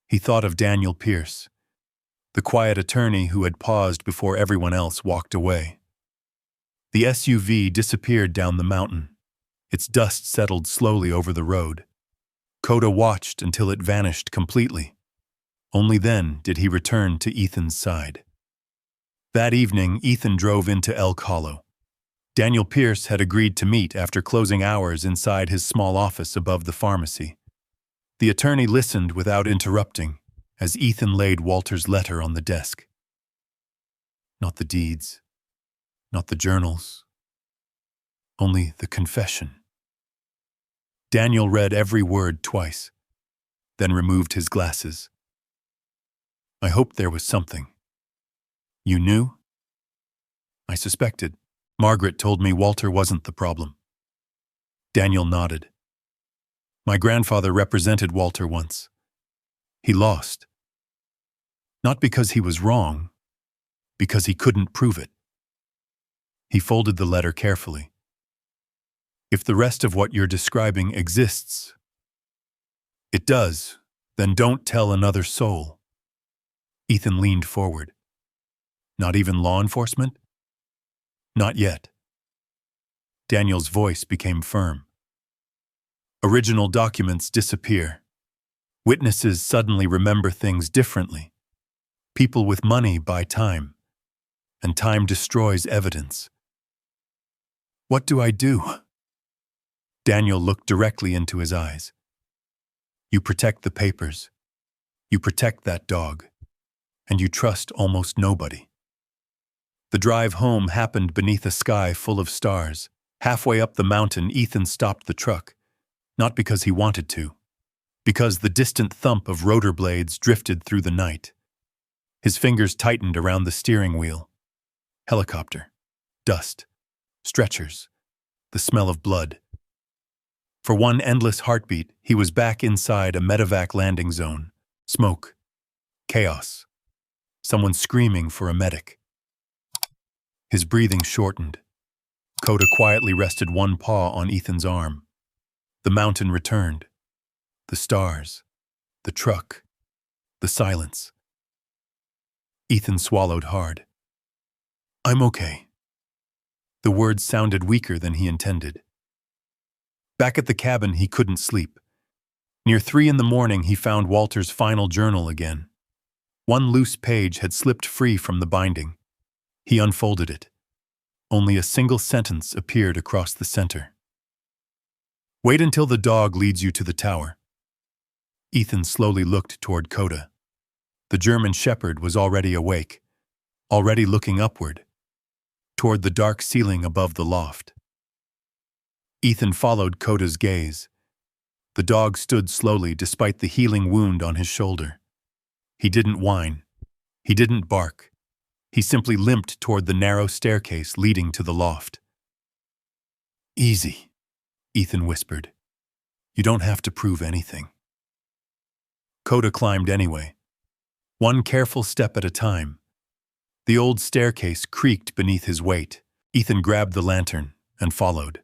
He thought of Daniel Pierce, the quiet attorney who had paused before everyone else walked away. The SUV disappeared down the mountain. Its dust settled slowly over the road. Koda watched until it vanished completely. Only then did he return to Ethan's side. That evening, Ethan drove into Elk Hollow. Daniel Pierce had agreed to meet after closing hours inside his small office above the pharmacy. The attorney listened without interrupting as Ethan laid Walter's letter on the desk. Not the deeds, not the journals, only the confession. Daniel read every word twice, then removed his glasses. I hoped there was something. You knew? I suspected. Margaret told me Walter wasn't the problem. Daniel nodded. My grandfather represented Walter once. He lost. Not because he was wrong, because he couldn't prove it. He folded the letter carefully. If the rest of what you're describing exists, it does, then don't tell another soul. Ethan leaned forward. Not even law enforcement? Not yet. Daniel's voice became firm. Original documents disappear. Witnesses suddenly remember things differently. People with money buy time, and time destroys evidence. What do I do? Daniel looked directly into his eyes. You protect the papers. You protect that dog. And you trust almost nobody. The drive home happened beneath a sky full of stars. Halfway up the mountain, Ethan stopped the truck, not because he wanted to, because the distant thump of rotor blades drifted through the night. His fingers tightened around the steering wheel. Helicopter, dust, stretchers, the smell of blood. For one endless heartbeat, he was back inside a medevac landing zone. Smoke, chaos, someone screaming for a medic. His breathing shortened. Koda quietly rested one paw on Ethan's arm. The mountain returned. The stars, the truck, the silence. Ethan swallowed hard. I'm okay. The words sounded weaker than he intended. Back at the cabin, he couldn't sleep. Near 3 a.m, he found Walter's final journal again. One loose page had slipped free from the binding. He unfolded it. Only a single sentence appeared across the center. Wait until the dog leads you to the tower. Ethan slowly looked toward Koda. The German shepherd was already awake, already looking upward, toward the dark ceiling above the loft. Ethan followed Koda's gaze. The dog stood slowly despite the healing wound on his shoulder. He didn't whine. He didn't bark. He simply limped toward the narrow staircase leading to the loft. Easy, Ethan whispered. You don't have to prove anything. Koda climbed anyway, one careful step at a time. The old staircase creaked beneath his weight. Ethan grabbed the lantern and followed.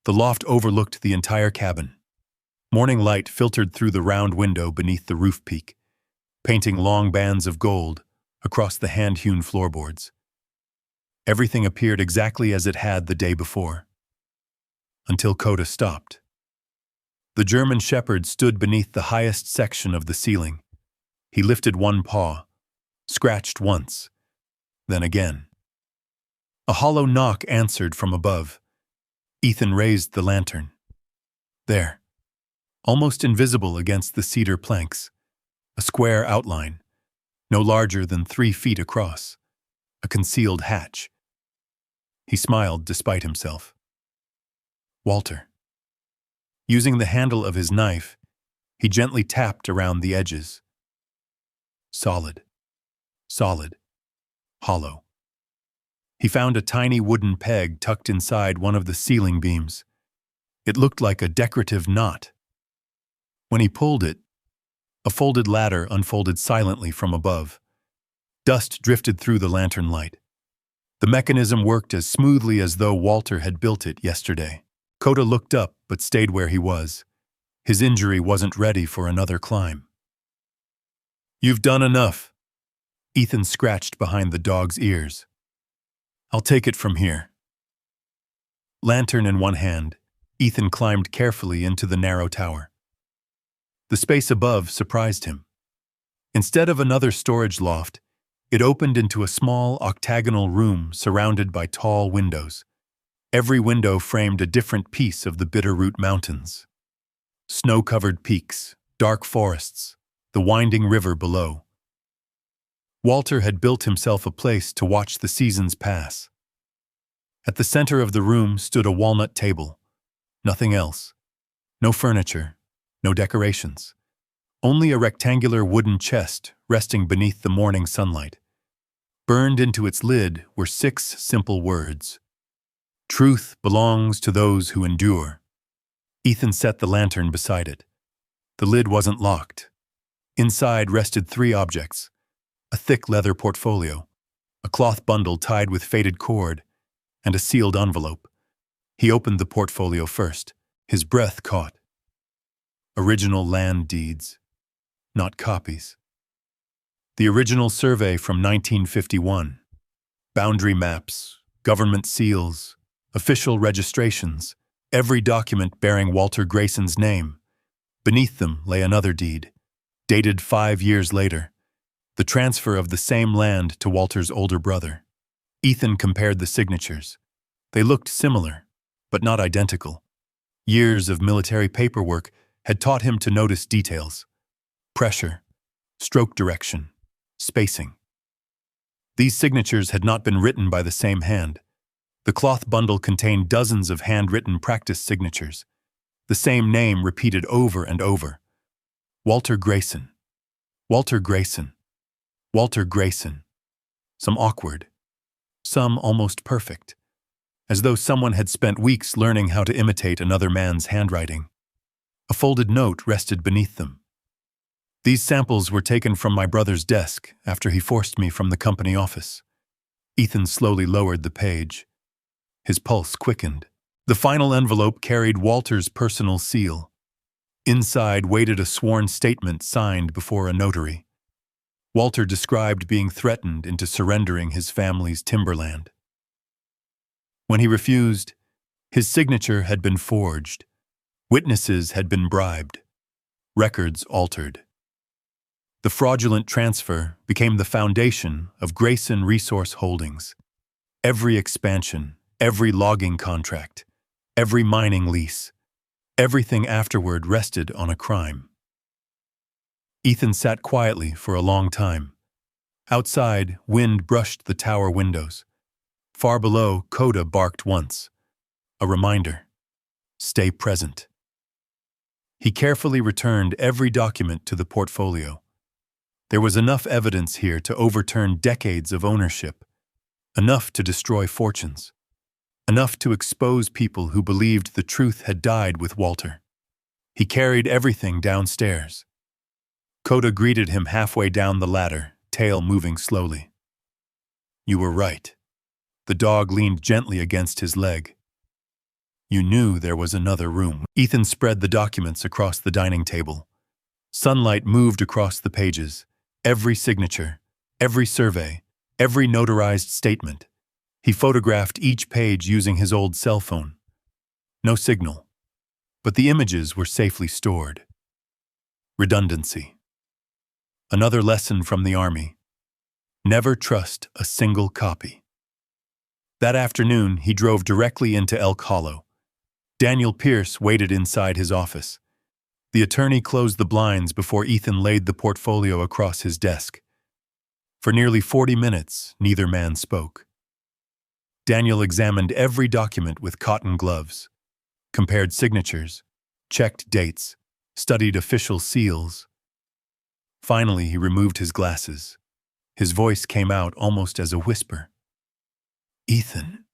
The loft overlooked the entire cabin. Morning light filtered through the round window beneath the roof peak, painting long bands of gold across the hand-hewn floorboards. Everything appeared exactly as it had the day before. Until Koda stopped. The German shepherd stood beneath the highest section of the ceiling. He lifted one paw, scratched once, then again. A hollow knock answered from above. Ethan raised the lantern. There, almost invisible against the cedar planks, a square outline, no larger than 3 feet across, a concealed hatch. He smiled despite himself. Walter. Using the handle of his knife, he gently tapped around the edges. Solid, solid, hollow. He found a tiny wooden peg tucked inside one of the ceiling beams. It looked like a decorative knot. When he pulled it, a folded ladder unfolded silently from above. Dust drifted through the lantern light. The mechanism worked as smoothly as though Walter had built it yesterday. Koda looked up but stayed where he was. His injury wasn't ready for another climb. You've done enough. Ethan scratched behind the dog's ears. I'll take it from here. Lantern in one hand, Ethan climbed carefully into the narrow tower. The space above surprised him. Instead of another storage loft, it opened into a small octagonal room surrounded by tall windows. Every window framed a different piece of the Bitterroot Mountains. Snow-covered peaks, dark forests, the winding river below. Walter had built himself a place to watch the seasons pass. At the center of the room stood a walnut table. Nothing else. No furniture. No decorations. Only a rectangular wooden chest resting beneath the morning sunlight. Burned into its lid were 6 simple words. Truth belongs to those who endure. Ethan set the lantern beside it. The lid wasn't locked. Inside rested 3 objects. A thick leather portfolio, a cloth bundle tied with faded cord, and a sealed envelope. He opened the portfolio first. His breath caught. Original land deeds, not copies. The original survey from 1951. Boundary maps, government seals, official registrations, every document bearing Walter Grayson's name. Beneath them lay another deed, dated 5 years later, the transfer of the same land to Walter's older brother. Ethan compared the signatures. They looked similar, but not identical. Years of military paperwork had taught him to notice details: pressure, stroke direction, spacing. These signatures had not been written by the same hand. The cloth bundle contained dozens of handwritten practice signatures, the same name repeated over and over. Walter Grayson. Walter Grayson. Walter Grayson. Some awkward, some almost perfect, as though someone had spent weeks learning how to imitate another man's handwriting. A folded note rested beneath them. These samples were taken from my brother's desk after he forced me from the company office. Ethan slowly lowered the page. His pulse quickened. The final envelope carried Walter's personal seal. Inside waited a sworn statement signed before a notary. Walter described being threatened into surrendering his family's timberland. When he refused, his signature had been forged. Witnesses had been bribed. Records altered. The fraudulent transfer became the foundation of Grayson Resource Holdings. Every expansion, every logging contract, every mining lease, everything afterward rested on a crime. Ethan sat quietly for a long time. Outside, wind brushed the tower windows. Far below, Koda barked once. A reminder. Stay present. He carefully returned every document to the portfolio. There was enough evidence here to overturn decades of ownership, enough to destroy fortunes, enough to expose people who believed the truth had died with Walter. He carried everything downstairs. Koda greeted him halfway down the ladder, tail moving slowly. You were right. The dog leaned gently against his leg. You knew there was another room. Ethan spread the documents across the dining table. Sunlight moved across the pages. Every signature, every survey, every notarized statement. He photographed each page using his old cell phone. No signal, but the images were safely stored. Redundancy. Another lesson from the Army. Never trust a single copy. That afternoon, he drove directly into Elk Hollow. Daniel Pierce waited inside his office. The attorney closed the blinds before Ethan laid the portfolio across his desk. For nearly 40 minutes, neither man spoke. Daniel examined every document with cotton gloves, compared signatures, checked dates, studied official seals. Finally, he removed his glasses. His voice came out almost as a whisper. Ethan.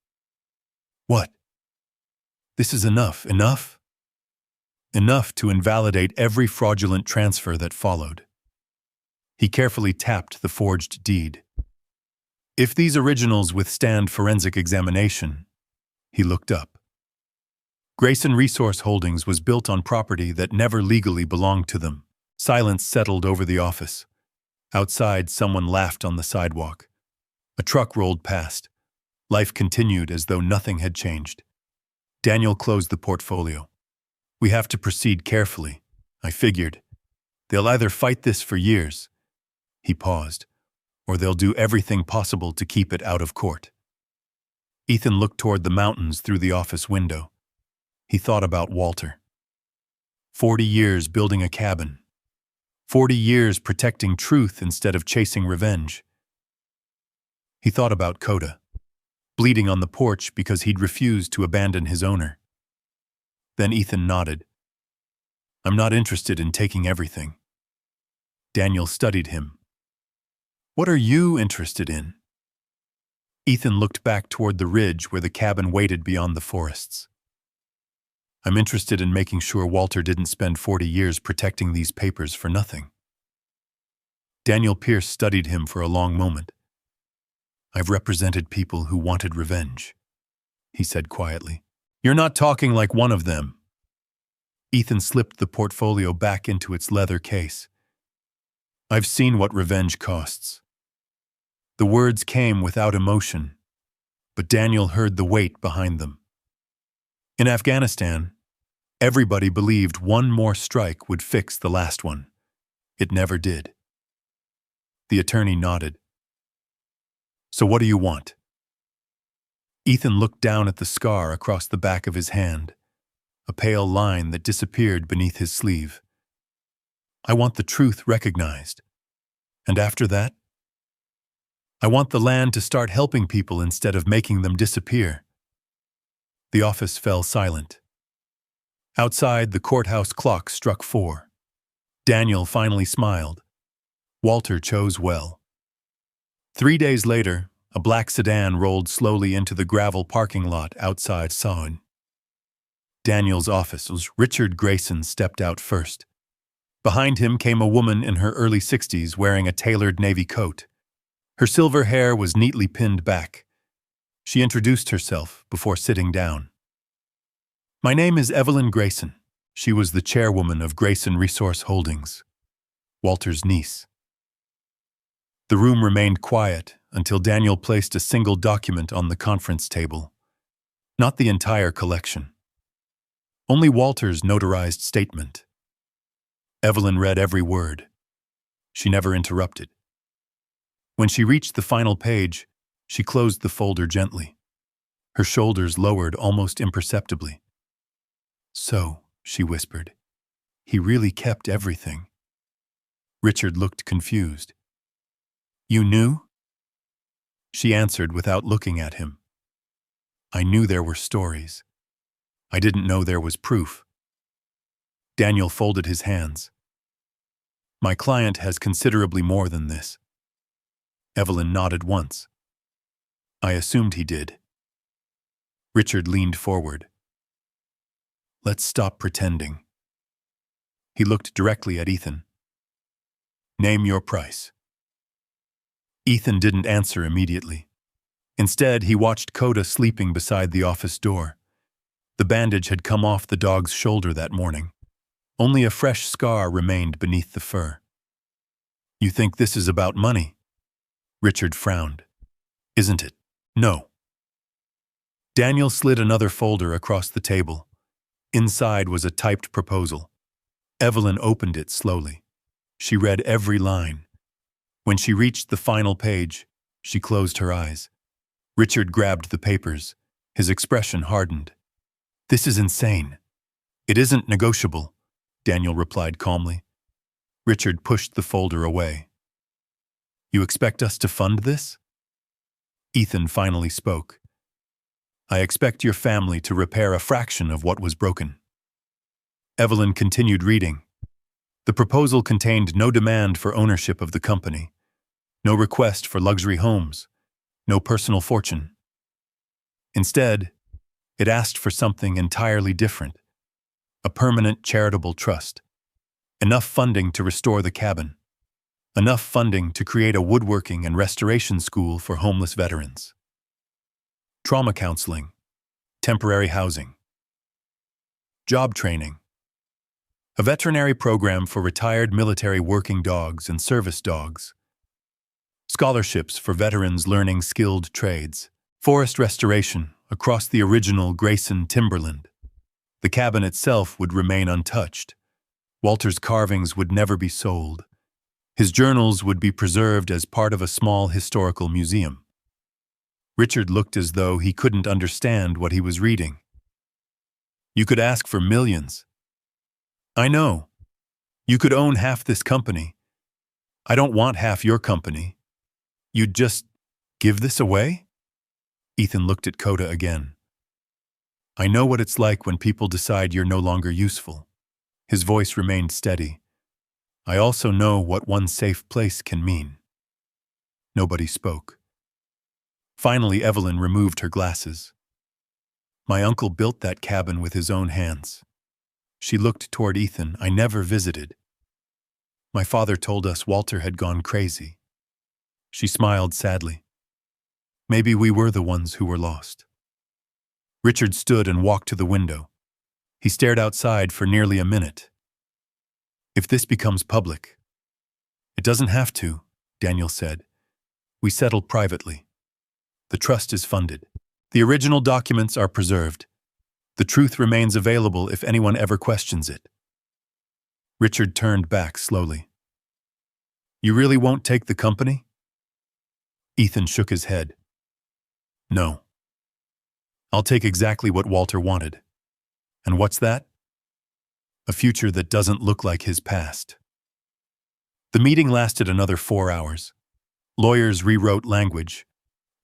What? This is enough. Enough to invalidate every fraudulent transfer that followed. He carefully tapped the forged deed. If these originals withstand forensic examination, he looked up. Grayson Resource Holdings was built on property that never legally belonged to them. Silence settled over the office. Outside, someone laughed on the sidewalk. A truck rolled past. Life continued as though nothing had changed. Daniel closed the portfolio. We have to proceed carefully, I figured. They'll either fight this for years, he paused, or they'll do everything possible to keep it out of court. Ethan looked toward the mountains through the office window. He thought about Walter. 40 years building a cabin. 40 years protecting truth instead of chasing revenge. He thought about Koda, bleeding on the porch because he'd refused to abandon his owner. Then Ethan nodded. I'm not interested in taking everything. Daniel studied him. What are you interested in? Ethan looked back toward the ridge where the cabin waited beyond the forests. I'm interested in making sure Walter didn't spend 40 years protecting these papers for nothing. Daniel Pierce studied him for a long moment. I've represented people who wanted revenge, he said quietly. You're not talking like one of them. Ethan slipped the portfolio back into its leather case. I've seen what revenge costs. The words came without emotion, but Daniel heard the weight behind them. In Afghanistan, everybody believed one more strike would fix the last one. It never did. The attorney nodded. So what do you want? Ethan looked down at the scar across the back of his hand. a pale line that disappeared beneath his sleeve. I want the truth recognized. And after that? I want the land to start helping people instead of making them disappear. The office fell silent. Outside, the courthouse clock struck 4. Daniel finally smiled. Walter chose well. 3 days later, a black sedan rolled slowly into the gravel parking lot outside Sawn. Daniel's office. Richard Grayson stepped out first. Behind him came a woman in her early 60s wearing a tailored navy coat. Her silver hair was neatly pinned back. She introduced herself before sitting down. My name is Evelyn Grayson. She was the chairwoman of Grayson Resource Holdings, Walter's niece. The room remained quiet until Daniel placed a single document on the conference table. Not the entire collection. Only Walter's notarized statement. Evelyn read every word. She never interrupted. When she reached the final page, she closed the folder gently. Her shoulders lowered almost imperceptibly. So, she whispered, he really kept everything. Richard looked confused. You knew? She answered without looking at him. I knew there were stories. I didn't know there was proof. Daniel folded his hands. My client has considerably more than this. Evelyn nodded once. I assumed he did. Richard leaned forward. Let's stop pretending. He looked directly at Ethan. Name your price. Ethan didn't answer immediately. Instead, he watched Koda sleeping beside the office door. The bandage had come off the dog's shoulder that morning. Only a fresh scar remained beneath the fur. You think this is about money? Richard frowned. Isn't it? No. Daniel slid another folder across the table. Inside was a typed proposal. Evelyn opened it slowly. She read every line. When she reached the final page, she closed her eyes. Richard grabbed the papers. His expression hardened. This is insane. It isn't negotiable, Daniel replied calmly. Richard pushed the folder away. You expect us to fund this? Ethan finally spoke. I expect your family to repair a fraction of what was broken. Evelyn continued reading. The proposal contained no demand for ownership of the company, no request for luxury homes, no personal fortune. Instead, it asked for something entirely different, a permanent charitable trust, enough funding to restore the cabin, enough funding to create a woodworking and restoration school for homeless veterans, trauma counseling, temporary housing, job training, a veterinary program for retired military working dogs and service dogs, scholarships for veterans learning skilled trades, forest restoration across the original Grayson timberland. The cabin itself would remain untouched. Walter's carvings would never be sold. His journals would be preserved as part of a small historical museum. Richard looked as though he couldn't understand what he was reading. You could ask for millions. I know. You could own half this company. I don't want half your company. You'd just give this away? Ethan looked at Koda again. I know what it's like when people decide you're no longer useful. His voice remained steady. I also know what one safe place can mean. Nobody spoke. Finally, Evelyn removed her glasses. My uncle built that cabin with his own hands. She looked toward Ethan. I never visited. My father told us Walter had gone crazy. She smiled sadly. Maybe we were the ones who were lost. Richard stood and walked to the window. He stared outside for nearly a minute. If this becomes public. It doesn't have to, Daniel said. We settle privately. The trust is funded. The original documents are preserved. The truth remains available if anyone ever questions it. Richard turned back slowly. You really won't take the company? Ethan shook his head. No. I'll take exactly what Walter wanted. And what's that? A future that doesn't look like his past. The meeting lasted another 4 hours. Lawyers rewrote language.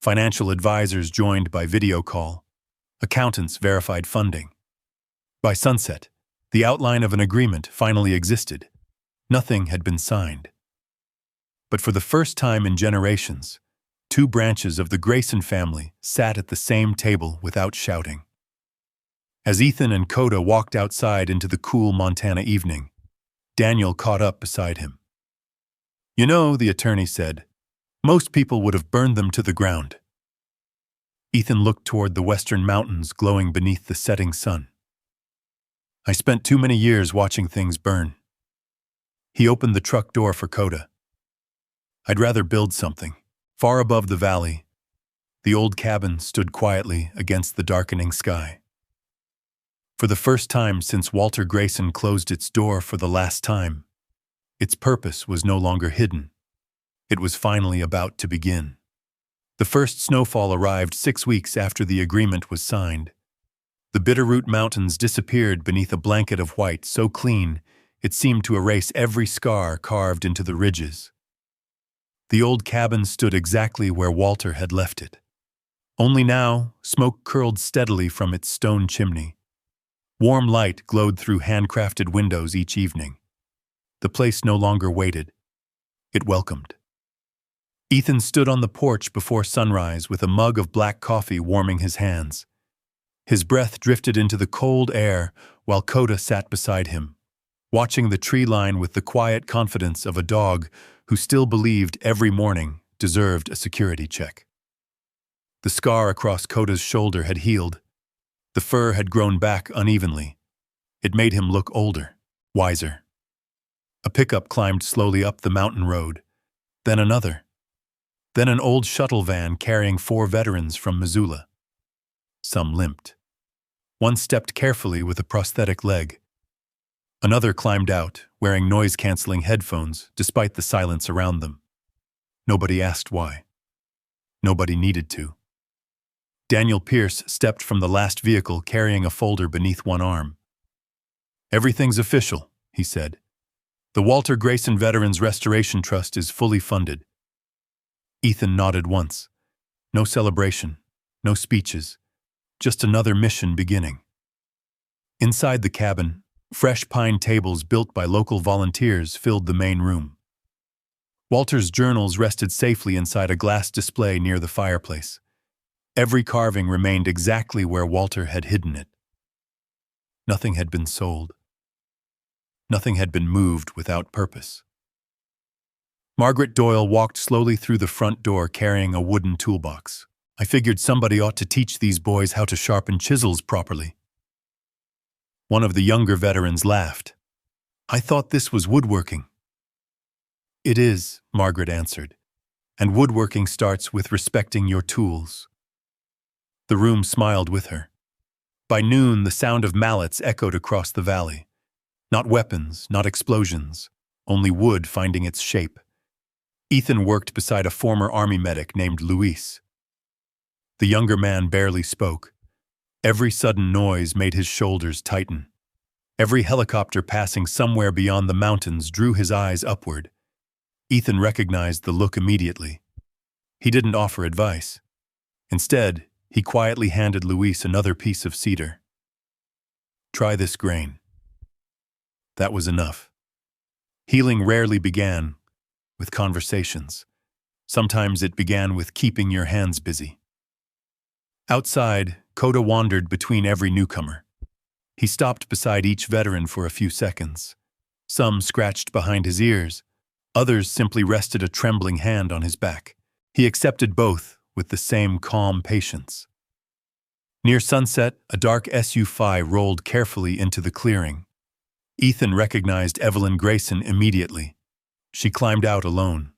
Financial advisors joined by video call. Accountants verified funding. By sunset, the outline of an agreement finally existed. Nothing had been signed. But for the first time in generations, two branches of the Grayson family sat at the same table without shouting. As Ethan and Koda walked outside into the cool Montana evening, Daniel caught up beside him. "You know," the attorney said, "most people would have burned them to the ground." Ethan looked toward the western mountains glowing beneath the setting sun. "I spent too many years watching things burn." He opened the truck door for Koda. "I'd rather build something, far above the valley." The old cabin stood quietly against the darkening sky. For the first time since Walter Grayson closed its door for the last time, its purpose was no longer hidden. It was finally about to begin. The first snowfall arrived 6 weeks after the agreement was signed. The Bitterroot Mountains disappeared beneath a blanket of white so clean it seemed to erase every scar carved into the ridges. The old cabin stood exactly where Walter had left it. Only now, smoke curled steadily from its stone chimney. Warm light glowed through handcrafted windows each evening. The place no longer waited. It welcomed. Ethan stood on the porch before sunrise with a mug of black coffee warming his hands. His breath drifted into the cold air while Koda sat beside him, watching the tree line with the quiet confidence of a dog who still believed every morning deserved a security check. The scar across Koda's shoulder had healed. The fur had grown back unevenly. It made him look older, wiser. A pickup climbed slowly up the mountain road, then another. Then an old shuttle van carrying 4 veterans from Missoula. Some limped. One stepped carefully with a prosthetic leg. Another climbed out, wearing noise-canceling headphones despite the silence around them. Nobody asked why. Nobody needed to. Daniel Pierce stepped from the last vehicle carrying a folder beneath one arm. "Everything's official," he said. "The Walter Grayson Veterans Restoration Trust is fully funded." Ethan nodded once. No celebration, no speeches, just another mission beginning. Inside the cabin, fresh pine tables built by local volunteers filled the main room. Walter's journals rested safely inside a glass display near the fireplace. Every carving remained exactly where Walter had hidden it. Nothing had been sold. Nothing had been moved without purpose. Margaret Doyle walked slowly through the front door carrying a wooden toolbox. "I figured somebody ought to teach these boys how to sharpen chisels properly." One of the younger veterans laughed. "I thought this was woodworking." "It is," Margaret answered, "and woodworking starts with respecting your tools." The room smiled with her. By noon, the sound of mallets echoed across the valley. Not weapons, not explosions, only wood finding its shape. Ethan worked beside a former army medic named Luis. The younger man barely spoke. Every sudden noise made his shoulders tighten. Every helicopter passing somewhere beyond the mountains drew his eyes upward. Ethan recognized the look immediately. He didn't offer advice. Instead, he quietly handed Luis another piece of cedar. "Try this grain." That was enough. Healing rarely began with conversations. Sometimes it began with keeping your hands busy. Outside, Koda wandered between every newcomer. He stopped beside each veteran for a few seconds. Some scratched behind his ears. Others simply rested a trembling hand on his back. He accepted both with the same calm patience. Near sunset, a dark SUV rolled carefully into the clearing. Ethan recognized Evelyn Grayson immediately. She climbed out alone.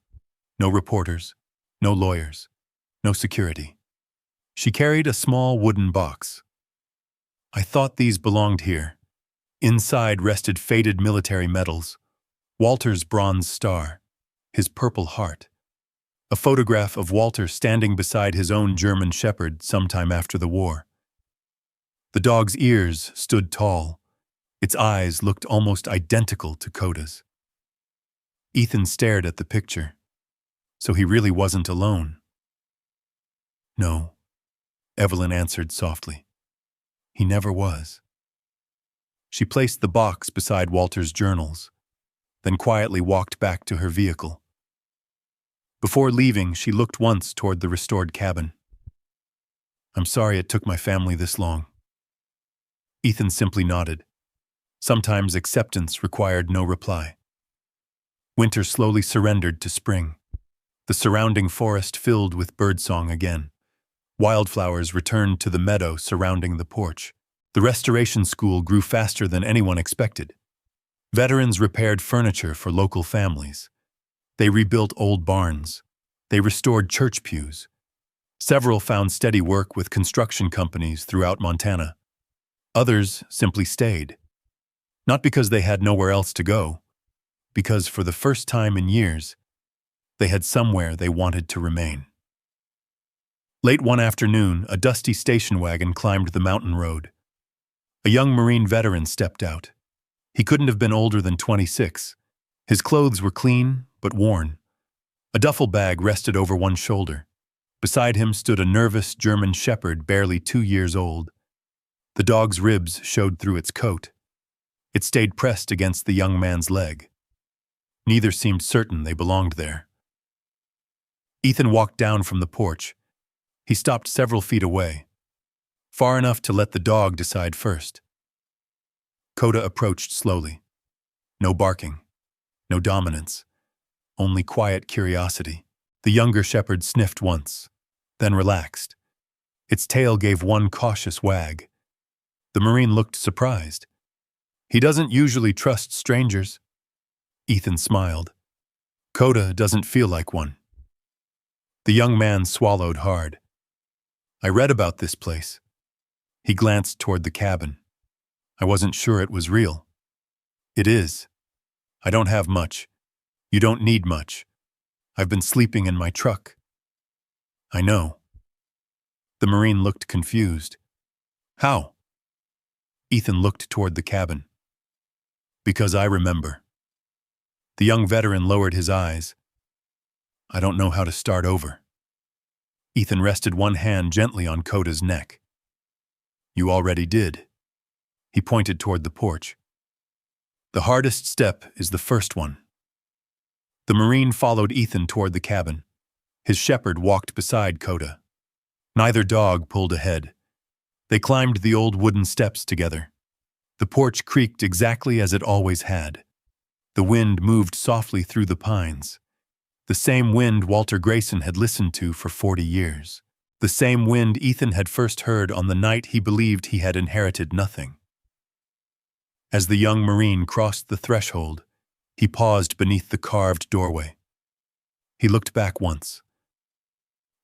No reporters, no lawyers, no security. She carried a small wooden box. "I thought these belonged here." Inside rested faded military medals, Walter's bronze star, his Purple Heart, a photograph of Walter standing beside his own German Shepherd sometime after the war. The dog's ears stood tall. Its eyes looked almost identical to Koda's. Ethan stared at the picture. So he really wasn't alone. No, Evelyn answered softly. He never was. She placed the box beside Walter's journals, then quietly walked back to her vehicle. Before leaving, she looked once toward the restored cabin. I'm sorry it took my family this long. Ethan simply nodded. Sometimes acceptance required no reply. Winter slowly surrendered to spring. The surrounding forest filled with birdsong again. Wildflowers returned to the meadow surrounding the porch. The restoration school grew faster than anyone expected. Veterans repaired furniture for local families. They rebuilt old barns. They restored church pews. Several found steady work with construction companies throughout Montana. Others simply stayed. Not because they had nowhere else to go, because for the first time in years, they had somewhere they wanted to remain. Late one afternoon, a dusty station wagon climbed the mountain road. A young Marine veteran stepped out. He couldn't have been older than 26. His clothes were clean, but worn. A duffel bag rested over one shoulder. Beside him stood a nervous German shepherd barely 2 years old. The dog's ribs showed through its coat. It stayed pressed against the young man's leg. Neither seemed certain they belonged there. Ethan walked down from the porch. He stopped several feet away, far enough to let the dog decide first. Koda approached slowly. No barking, no dominance, only quiet curiosity. The younger shepherd sniffed once, then relaxed. Its tail gave one cautious wag. The Marine looked surprised. He doesn't usually trust strangers. Ethan smiled. Koda doesn't feel like one. The young man swallowed hard. I read about this place. He glanced toward the cabin. I wasn't sure it was real. It is. I don't have much. You don't need much. I've been sleeping in my truck. I know. The Marine looked confused. How? Ethan looked toward the cabin. Because I remember. The young veteran lowered his eyes. I don't know how to start over. Ethan rested one hand gently on Koda's neck. You already did. He pointed toward the porch. The hardest step is the first one. The Marine followed Ethan toward the cabin. His shepherd walked beside Koda. Neither dog pulled ahead. They climbed the old wooden steps together. The porch creaked exactly as it always had. The wind moved softly through the pines. The same wind Walter Grayson had listened to for 40 years. The same wind Ethan had first heard on the night he believed he had inherited nothing. As the young Marine crossed the threshold, he paused beneath the carved doorway. He looked back once.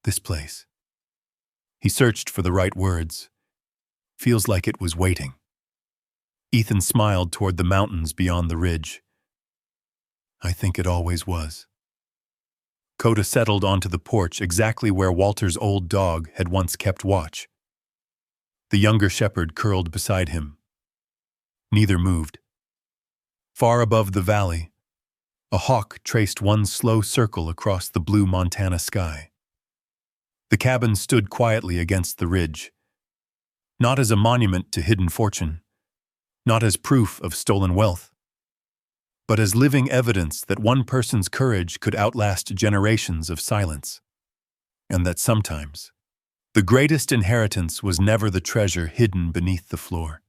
This place. He searched for the right words. Feels like it was waiting. Ethan smiled toward the mountains beyond the ridge. I think it always was. Koda settled onto the porch exactly where Walter's old dog had once kept watch. The younger shepherd curled beside him. Neither moved. Far above the valley, a hawk traced one slow circle across the blue Montana sky. The cabin stood quietly against the ridge, not as a monument to hidden fortune, not as proof of stolen wealth, but as living evidence that one person's courage could outlast generations of silence, and that sometimes the greatest inheritance was never the treasure hidden beneath the floor.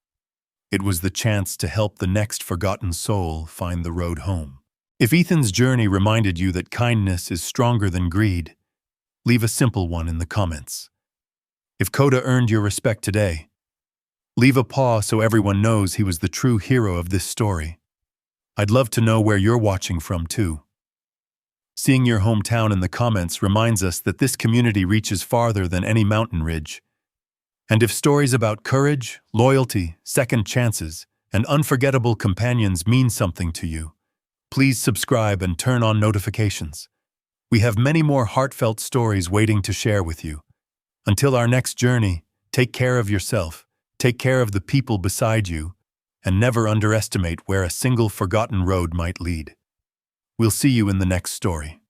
It was the chance to help the next forgotten soul find the road home. If Ethan's journey reminded you that kindness is stronger than greed, leave a simple one in the comments. If Koda earned your respect today, leave a paw so everyone knows he was the true hero of this story. I'd love to know where you're watching from too. Seeing your hometown in the comments reminds us that this community reaches farther than any mountain ridge. And if stories about courage, loyalty, second chances, and unforgettable companions mean something to you, please subscribe and turn on notifications. We have many more heartfelt stories waiting to share with you. Until our next journey, take care of yourself, Take care of the people beside you, and never underestimate where a single forgotten road might lead. We'll see you in the next story.